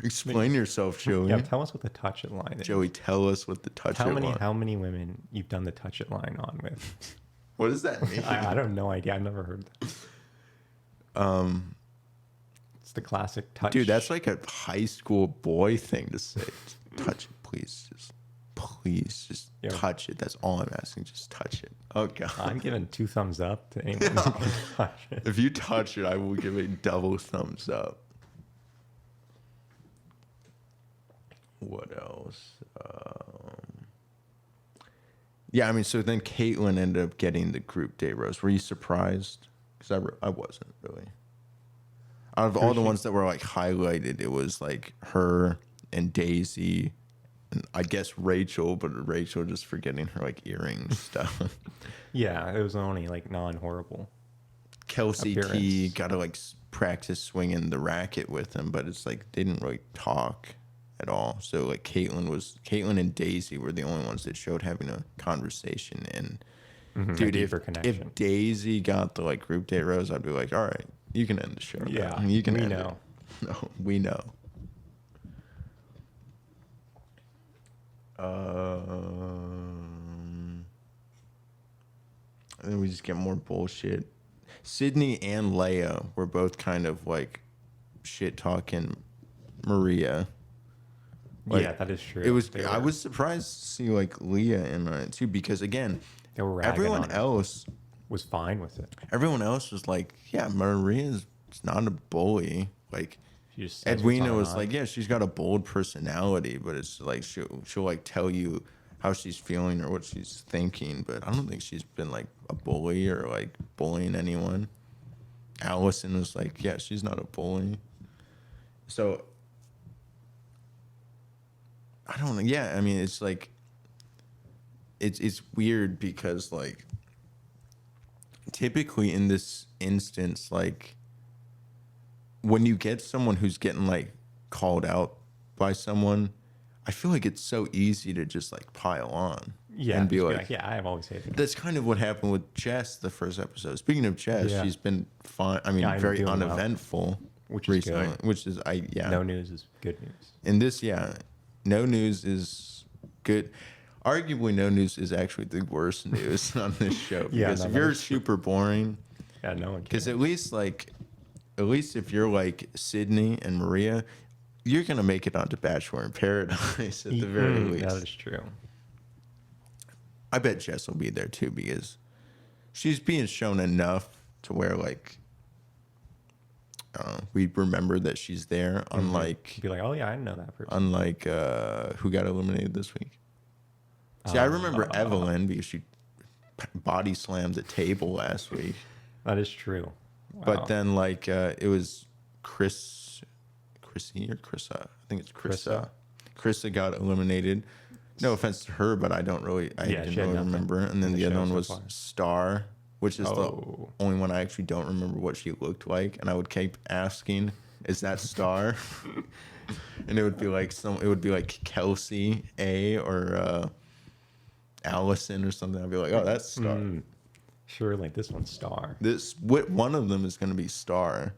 Explain yourself, Joey. Yeah, tell us what the touch it line is. Joey, tell us what the touch it line. How many women you've done the touch it line on with? What does that mean? I don't know idea. I've never heard that. It's the classic touch. Dude, that's like a high school boy thing to say. Touch it, please. Just touch it. That's all I'm asking. Just touch it. Oh, God. I'm giving 2 thumbs up to anyone who can touch it. If you touch it, I will give a double thumbs up. What else? Yeah, I mean, so then Caitlyn ended up getting the group date rose. Were you surprised? Because I wasn't really. Out of all the ones that were like highlighted, it was like her and Daisy, and I guess Rachel, but Rachel just forgetting her like earring stuff. Yeah, it was only like non-horrible. Kelsey appearance. T got to like practice swinging the racket with him, but it's like they didn't really talk at all. So like Caitlyn and Daisy were the only ones that showed having a conversation. And dude, if Daisy got the like group date rose, I'd be like, all right, you can end the show. Yeah, you can. We end know. It. No, we know. And then we just get more bullshit. Sydney and Leia were both kind of like shit talking Maria. Like, yeah, that is true. I was surprised to see like Leah in on it too, because again, they were everyone else was fine with it. Everyone else was like, yeah, Maria's not a bully. Like just Edwina was like, yeah, she's got a bold personality, but it's like she'll like tell you how she's feeling or what she's thinking, but I don't think she's been like a bully or like bullying anyone. Allison was like, yeah, she's not a bully. So I don't know. Yeah, I mean, it's like it's weird because like typically in this instance, like when you get someone who's getting like called out by someone, I feel like it's so easy to just like pile on. Yeah, and be like, yeah, I've always hated it. That's kind of what happened with Jess the first episode. Speaking of Jess, she's been fine. I mean, very uneventful which is recently. good. Which is No news is good news. And this, no news is good. Arguably, no news is actually the worst news on this show. Because if you're super boring, no one cares. Because at least if you're like Sydney and Maria, you're gonna make it onto Bachelor in Paradise at the very least. That is true. I bet Jess will be there too, because she's being shown enough to where like we remember that she's there. Unlike be like, oh yeah, I know that person. Unlike who got eliminated this week. See, I remember Evelyn because she body slammed the table last week. That is true. Wow. But then like it was Chrissy or Chrissa. I think it's Chrissa. Chrissa got eliminated. No offense to her, but I didn't really remember. And then the other one was Star, which is the only one I actually don't remember what she looked like. And I would keep asking, "Is that Star?" And it would be like Kelsey A or Allison or something. I'd be like, "Oh, that's Star." Sure, like this one's Star. One of them is going to be Star,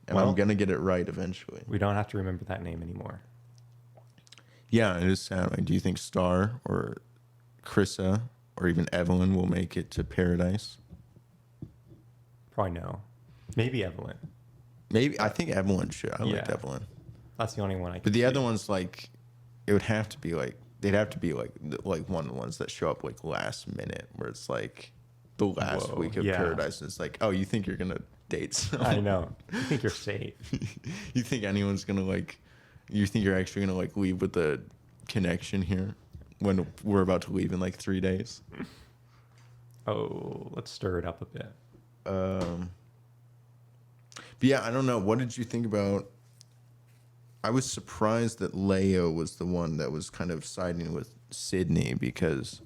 and I'm going to get it right eventually. We don't have to remember that name anymore. Yeah, it is sad. Like, do you think Star or Chrissa or even Evelyn will make it to Paradise? Probably no. Maybe Evelyn. Maybe. I think Evelyn should. I liked Evelyn. That's the only one I can But the see. other ones, like, it would have to be like, they'd have to be like one of the ones that show up like last minute, where it's like the last week of Paradise. And it's like, oh, you think you're going to date someone? I know. You think you're safe. You think anyone's going to like, you think you're actually going to like leave with a connection here when we're about to leave in like 3 days? Oh, let's stir it up a bit. But yeah, I don't know. What did you think about? I was surprised that Leo was the one that was kind of siding with Sydney because,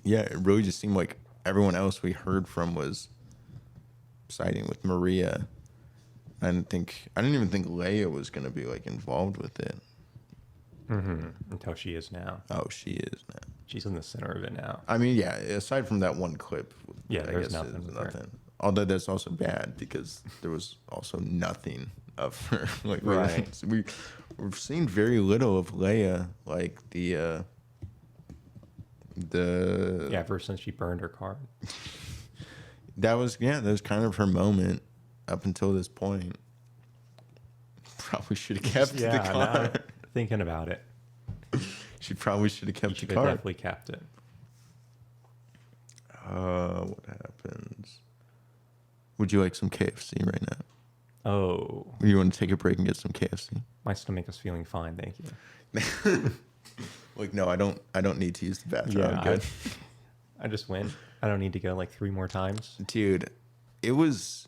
yeah, it really just seemed like everyone else we heard from was siding with Maria. I didn't even think Leia was gonna be like involved with it. Until she is now. Oh, she is now. She's in the center of it now. I mean, yeah. Aside from that one clip, Yeah, I there's guess nothing with her. nothing. Although that's also bad because there was also nothing of her. Like Right. we've seen very little of Leia. Like the Yeah, ever since she burned her card. that was kind of her moment up until this point. Probably should have kept the now card. thinking about it. She probably should have You kept the should have card. definitely kept it. What happens? Would you like some KFC right now? Oh, You want to take a break and get some KFC? my stomach is feeling fine, thank you. Like, no, I don't need to use the bathroom. I'm good. I just went. I don't need to go like 3 more times. Dude, it was,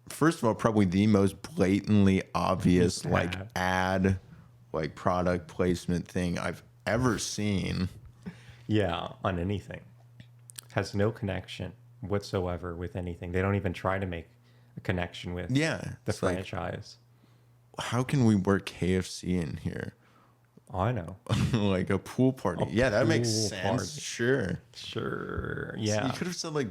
first of all, probably the most blatantly obvious like ad, like product placement thing I've ever seen. Yeah, on anything. Has no connection whatsoever with anything. They don't even try to make a connection with Yeah, the it's like, franchise. how can we work KFC in here? Oh, I know. Like a pool party. A Yeah, that makes pool sense. party. Sure. Sure. So Yeah. you could have said like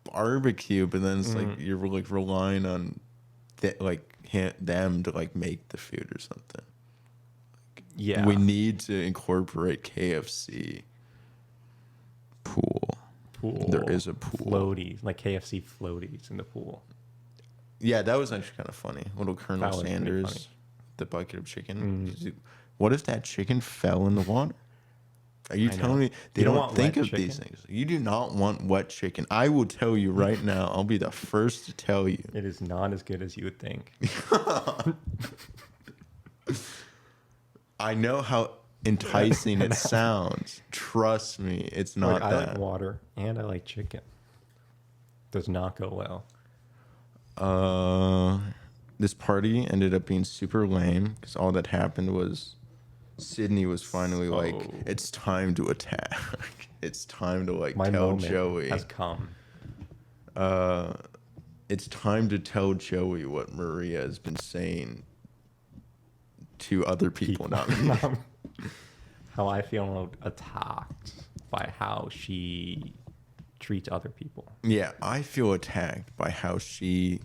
barbecue, but then it's like you're like relying on them to like make the food or something. Yeah. We need to incorporate KFC. Pool. Pool. There is a pool. Floaties, like KFC floaties in the pool. Yeah, that was actually kind of funny. Little Colonel That was pretty funny. Sanders, the bucket of chicken. What if that chicken fell in the water? Are you I know. telling me they You don't don't want think wet of these chicken? things? You do not want wet chicken. I will tell you right now. I'll be the first to tell you. It is not as good as you would think. I know how enticing it sounds. Trust me, it's not Like, I that. like water and I like chicken. Does not go well. This party ended up being super lame because all that happened was Sydney was finally like, So- it's time to attack. It's time to like My tell moment Joey. has come. It's time to tell Joey what Maria has been saying to other people, not me. How I feel attacked by how she treats other people. Yeah, I feel attacked by how she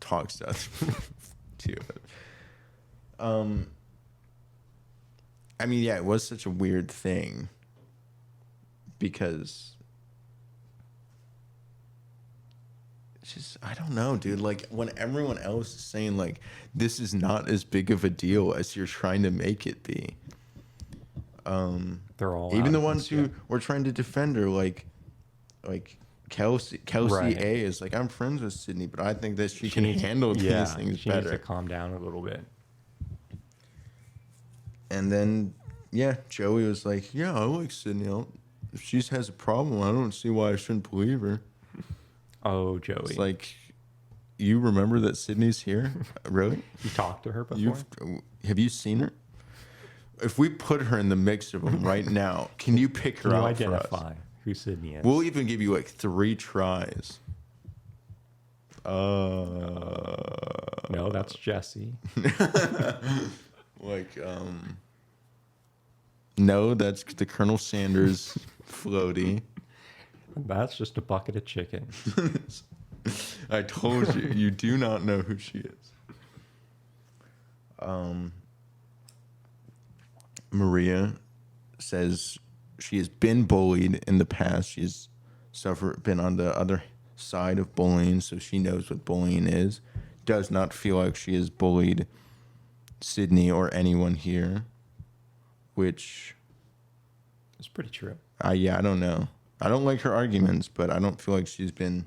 talks to other people too. I mean, yeah, it was such a weird thing because it's just, I don't know, dude. Like when everyone else is saying like this is not as big of a deal as you're trying to make it be. They're all Even out the of ones who control. were trying to defend her, like Kelsey Right. A is like, I'm friends with Sydney, but I think that she can needs- handle yeah, these things she needs better. to calm down a little bit. And then, yeah, Joey was like, yeah, I like Sydney. If she has a problem, I don't see why I shouldn't believe her. Oh, Joey. It's like, you remember that Sydney's here? Really? You talked to her before? Have you seen her? If we put her in the mix of them right now, can you pick her Can you out for us? identify who Sydney is? We'll even give you like 3 tries. No, that's Jesse. Like, no, that's the Colonel Sanders floaty. That's just a bucket of chicken. I told you, you do not know who she is. Maria says she has been bullied in the past. She's been on the other side of bullying, so she knows what bullying is. Does not feel like she has bullied Sydney or anyone here, which It's pretty true. I don't know. I don't like her arguments, but I don't feel like she's been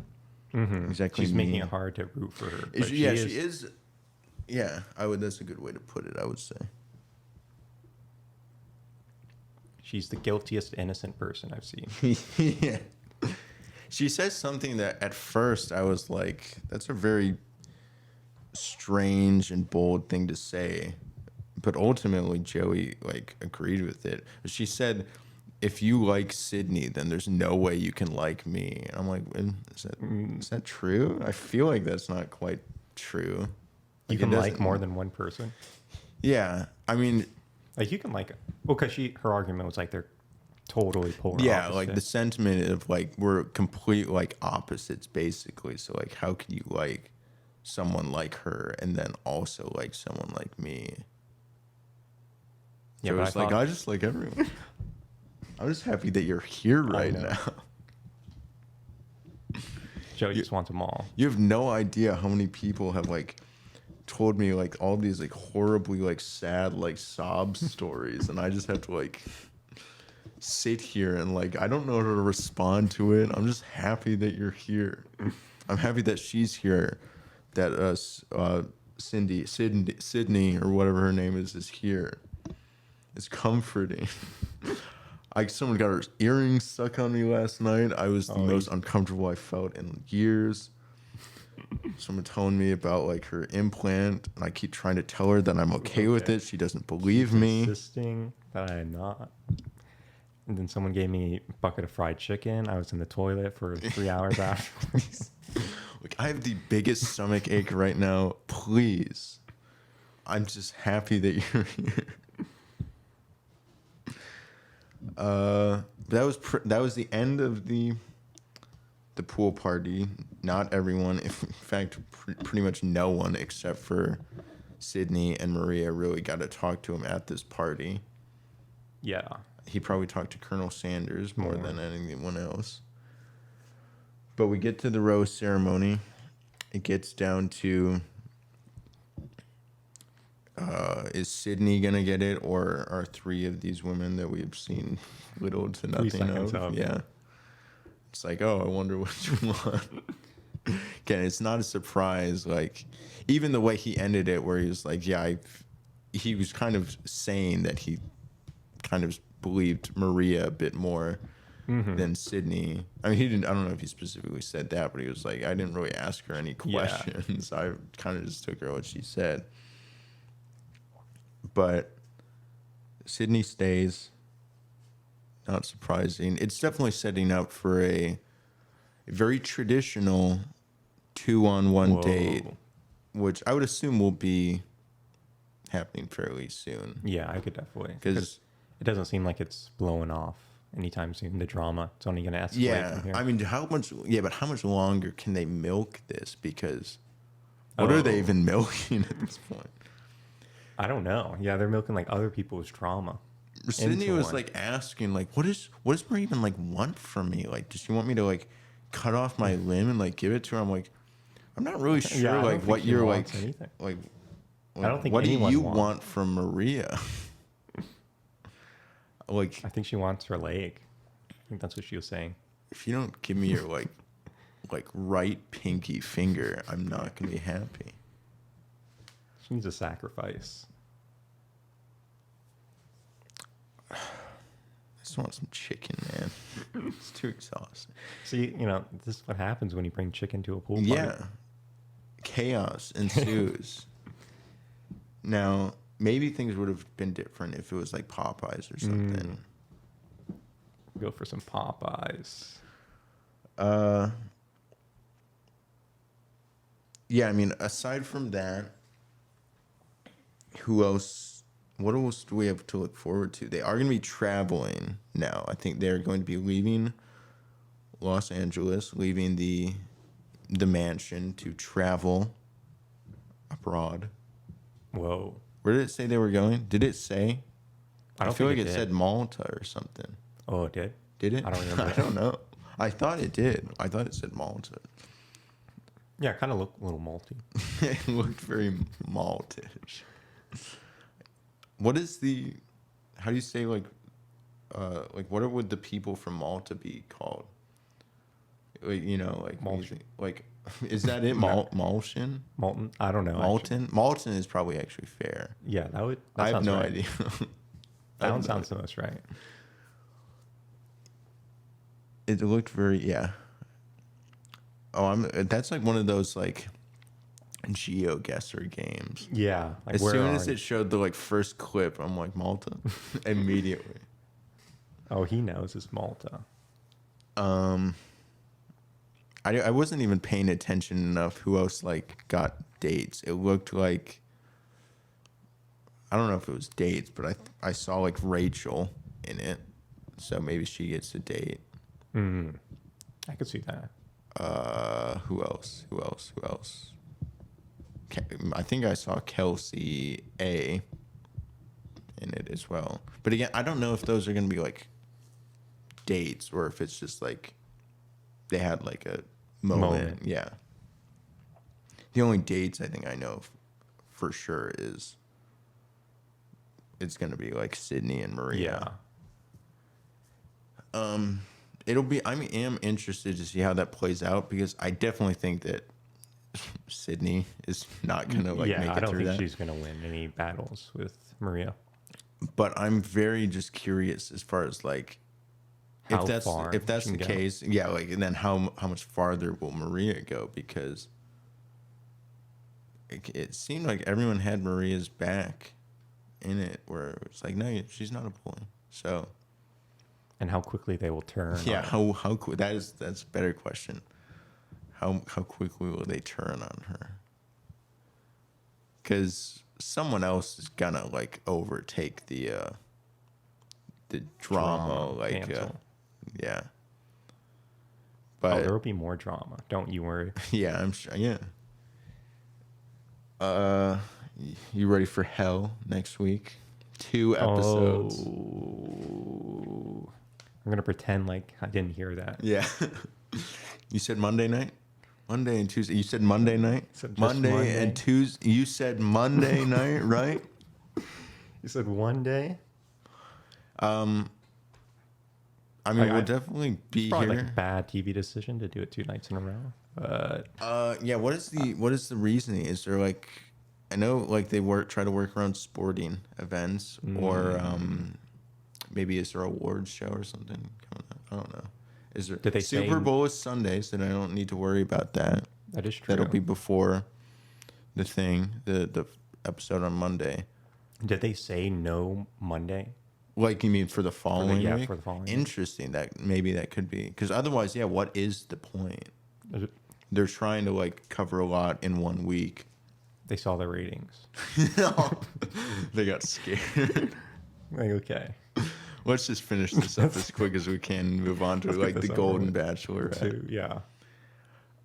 exactly. She's making mean. it hard to root for her. Is but she is. Yeah, I would. That's a good way to put it. I would say. She's the guiltiest innocent person I've seen. Yeah. She says something that at first I was like, that's a very strange and bold thing to say. But ultimately Joey like agreed with it. She said if you like Sydney, then there's no way you can like me. And I'm like, is that true? I feel like that's not quite true. You can like more than one person. Yeah, I mean, like you can like, well, because her argument was like they're totally polar. Yeah, opposite. like the sentiment of like we're complete like opposites basically. So like, how can you like someone like her and then also like someone like me? Yeah, So but it's like I just like everyone. I'm just happy that you're here right now. Joey just wants them all. You have no idea how many people have like told me like all these like horribly like sad like sob stories, and I just have to like sit here and like I don't know how to respond to it. I'm just happy that you're here. I'm happy that she's here. That Sydney or whatever her name is here. It's comforting. Someone got her earrings stuck on me last night. I was the most uncomfortable I felt in years. Someone telling me about like her implant, and I keep trying to tell her that I'm okay with it. She doesn't believe me. Insisting that I am not. And then someone gave me a bucket of fried chicken. I was in the toilet for 3 hours afterwards. Like, I have the biggest stomach ache right now. Please. I'm just happy that you're here. That was the end of the pool party. Not everyone, in fact, pretty much no one except for Sydney and Maria really got to talk to him at this party. Yeah. He probably talked to Colonel Sanders more than anyone else. But we get to the rose ceremony. It gets down to is Sydney gonna get it, or are 3 of these women that we've seen little to nothing of? Yeah. It's like, oh, I wonder which one. Again, it's not a surprise. Like, even the way he ended it, where he was like, yeah, he was kind of saying that he kind of believed Maria a bit more than Sydney. I mean, he didn't. I don't know if he specifically said that, but he was like, I didn't really ask her any questions. Yeah. I kind of just took her what she said. But Sydney stays. Not surprising. It's definitely setting up for a very traditional 2-on-1 date, which I would assume will be happening fairly soon. Yeah, I could definitely. Because it doesn't seem like it's blowing off anytime soon. The drama, it's only going to escalate from here. I mean, how much longer can they milk this? Because what are they even milking at this point? I don't know. Yeah, they're milking like other people's trauma. Sydney was like asking, like, what does Marie even like want from me? Like, does she want me to like cut off my limb and like give it to her? I'm like, I'm not really sure like what you're like, like I don't think what do you want from Maria? Like, I think she wants her leg. I think that's what she was saying. If you don't give me your like right pinky finger, I'm not gonna be happy. She needs a sacrifice. I just want some chicken, man. It's too exhausting. See, this is what happens when you bring chicken to a pool party. Yeah. Chaos ensues. Now, maybe things would have been different if it was like Popeyes or something. Go for some Popeyes. Yeah, I mean, aside from that, who else? What else do we have to look forward to? They are going to be traveling now. I think they're going to be leaving Los Angeles, leaving the mansion to travel abroad. Whoa. Where did it say they were going? Did it say? I feel like it said Malta or something. Oh, it did? Did it? I don't remember. I don't know. I thought it did. I thought it said Malta. Yeah, it kind of looked a little malty. It looked very maltish. What is how do you say like what would the people from Malta be called? Like, like Maltian. Like, is that it? Maltian? Malton? I don't know. Malton? Actually. Malton is probably actually fair. Yeah, that I have no right. idea. That one sounds the most right. It looked very Oh, that's like one of those like GeoGuessr games. Yeah. Like, as soon as it showed the like first clip, I'm like, Malta? Immediately. Oh, he knows it's Malta. I wasn't even paying attention enough who else like got dates. It looked like, I don't know if it was dates, but I saw like Rachel in it, so maybe she gets a date. I could see that. Who else? I think I saw Kelsey A in it as well. But again, I don't know if those are gonna be like dates or if it's just like they had like a moment. Yeah. The only dates I think I know for sure is it's gonna be like Sydney and Maria. Yeah. It'll be. I am interested to see how that plays out because I definitely think that Sydney is not gonna make it through that. I don't think she's gonna win any battles with Maria. But I'm very just curious as far as like How if that's far she the can go. case, yeah. Like, and then how much farther will Maria go? Because it seemed like everyone had Maria's back in it, where it's like, no, she's not a boy. So. And how quickly they will turn. Yeah, how that's a better question. How quickly will they turn on her? Because someone else is gonna like overtake the drama, like yeah. But there will be more drama. Don't you worry. yeah, I'm sure. Yeah. You ready for hell next week? 2 episodes. Oh. I'm gonna pretend like I didn't hear that. Yeah. You said Monday night? Monday and Tuesday. You said Monday night? Monday and Tuesday. You said Monday night, right? You said one day? I mean, we'll definitely be probably here. like a bad TV decision to do it 2 nights in a row. But yeah, what is the reasoning? Is there like, I know like they try to work around sporting events or maybe is there a awards show or something coming up? I don't know. Is there? Did they Super say, Bowl is Sundays, then I don't need to worry about that. That is true. That'll be before the thing, the episode on Monday. Did they say no Monday? Like, you mean for the following week? For the following week. Interesting. That maybe that could be, because otherwise, yeah. What is the point? They're trying to like cover a lot in 1 week. They saw the ratings. No, they got scared. Like, okay. Let's just finish this up as quick as we can and move on to like the Golden Bachelor. Yeah.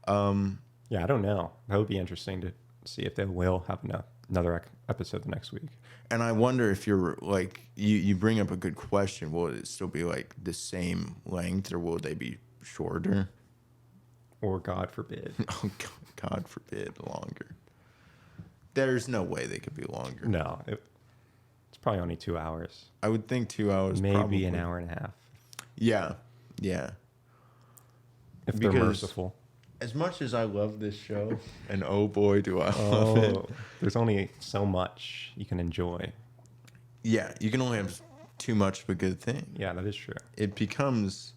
Yeah, I don't know. That would be interesting to see if they will have another episode the next week. And I wonder if you're like, you bring up a good question. Will it still be like the same length or will they be shorter? Or God forbid. Oh, God forbid, longer. There's no way they could be longer. No, it's probably only 2 hours. I would think 2 hours. Maybe probably. an hour and a half. Yeah, yeah. If they're merciful. As much as I love this show, and oh boy, do I love it. There's only so much you can enjoy. Yeah, you can only have too much of a good thing. Yeah, that is true. It becomes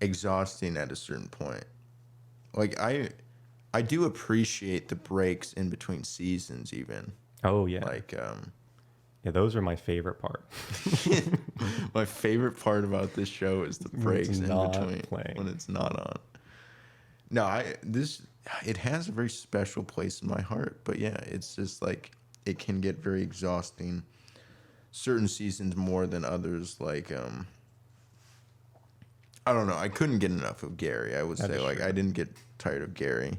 exhausting at a certain point. Like, I do appreciate the breaks in between seasons even. Oh, yeah. Like, yeah, those are my favorite part. my favorite part about this show is the breaks in between when it's not on. No, it has a very special place in my heart, but yeah, it's just like it can get very exhausting. Certain seasons more than others. Like, I don't know. I couldn't get enough of Gary. I would say, like, I didn't get tired of Gary.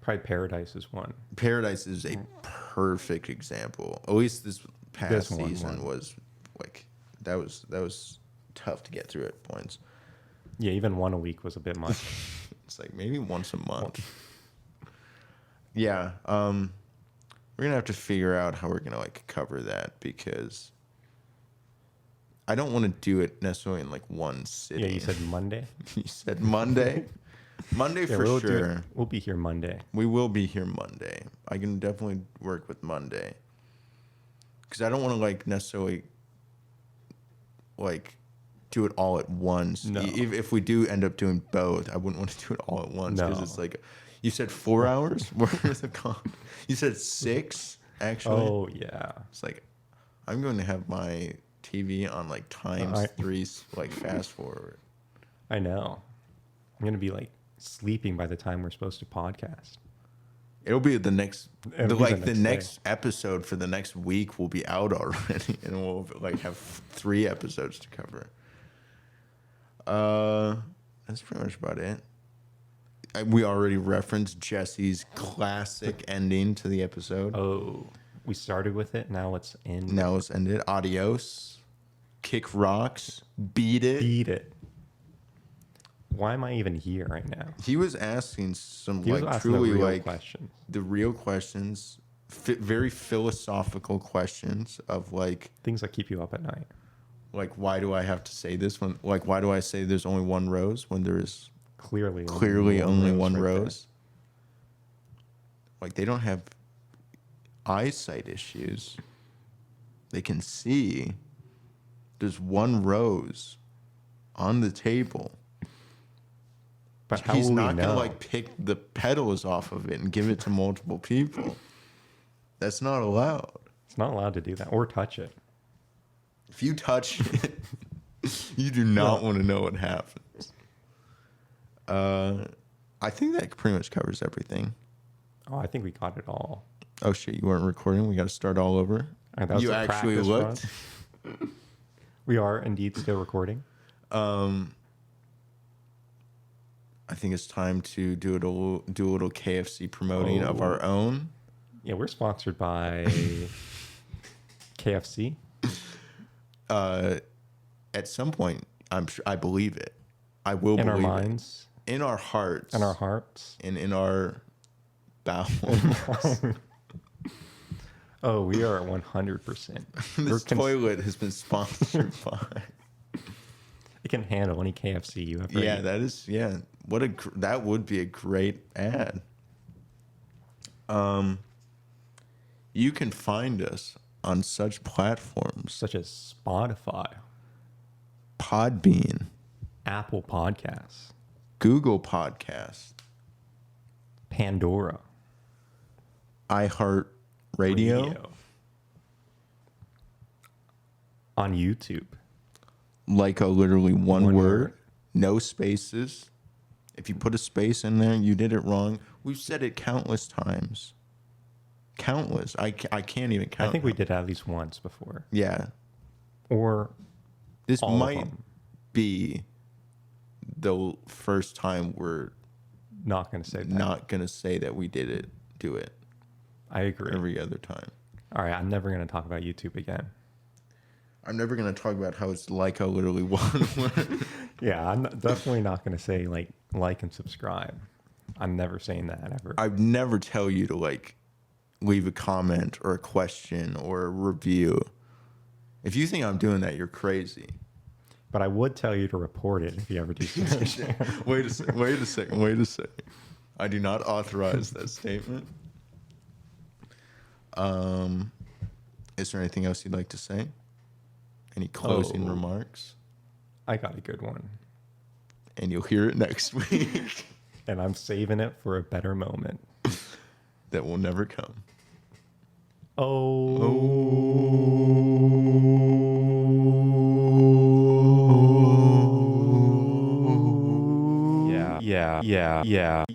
Probably Paradise is one. Paradise is a perfect example. At least this past season was like that was tough to get through at points. Yeah, even one a week was a bit much. It's like maybe once a month. Yeah, we're gonna have to figure out how we're gonna like cover that because I don't want to do it necessarily in like one sitting. Yeah, you said Monday. You said Monday. Monday for sure. We'll be here Monday. We will be here Monday. I can definitely work with Monday because I don't want to like necessarily like do it all at once. No. If we do end up doing both, I wouldn't want to do it all at once because it's like, you said 4 hours? Where's it gone? You said 6, actually? Oh, yeah. It's like, I'm going to have my TV on like times 3, like fast forward. I know. I'm gonna be like sleeping by the time we're supposed to podcast. It'll be the next, the next next episode for the next week will be out already, and we'll like have 3 episodes to cover. That's pretty much about it. We already referenced Jesse's classic ending to the episode. Oh, we started with it. Now let's end. Now let's end it. Adios. Kick rocks. Beat it. Beat it. Why am I even here right now? He was asking some He was like asking truly the real like questions. the real questions, very philosophical questions of like Things that keep you up at night. like why do I have to say this when like why do I say there's only one rose when there is Clearly only one right rose? Like they don't have eyesight issues. They can see there's one rose on the table. But how He's will not we gonna know? like pick the petals off of it and give it to multiple people. That's not allowed. It's not allowed to do that or touch it. If you touch it, you do not want to know what happens. I think that pretty much covers everything. Oh, I think we got it all. Oh shit, you weren't recording. We got to start all over. That was You a actually practice looked. run. We are indeed still recording. I think it's time to do a little KFC promoting of our own. Yeah, we're sponsored by KFC. At some point, I believe it. I will In believe our it. minds. In our hearts. In our hearts. And in our bowels. Oh, we are at 100%. This toilet has been sponsored by. It can handle any KFC you have. Yeah, that is. Yeah, that would be a great ad. You can find us on such platforms: Such as Spotify, Podbean, Apple Podcasts, Google Podcasts, Pandora, iHeart Radio, on YouTube. like a literally one word, no spaces. If you put a space in there, you did it wrong. We've said it countless times. Countless. I can't even count. I think we did at least once before. Yeah. Or This all of might them. be the first time we're Not going to say that. not going to say that we do it I agree. every other time. All right, I'm never going to talk about YouTube again. I'm never going to talk about how it's like a literally one word. Yeah, I'm definitely not going to say like and subscribe. I'm never saying that ever. I'd never tell you to like leave a comment or a question or a review. If you think I'm doing that, you're crazy. But I would tell you to report it if you ever do search. Wait a second. I do not authorize that statement. Is there anything else you'd like to say? Any closing remarks? I got a good one. And you'll hear it next week. And I'm saving it for a better moment. That will never come. Yeah.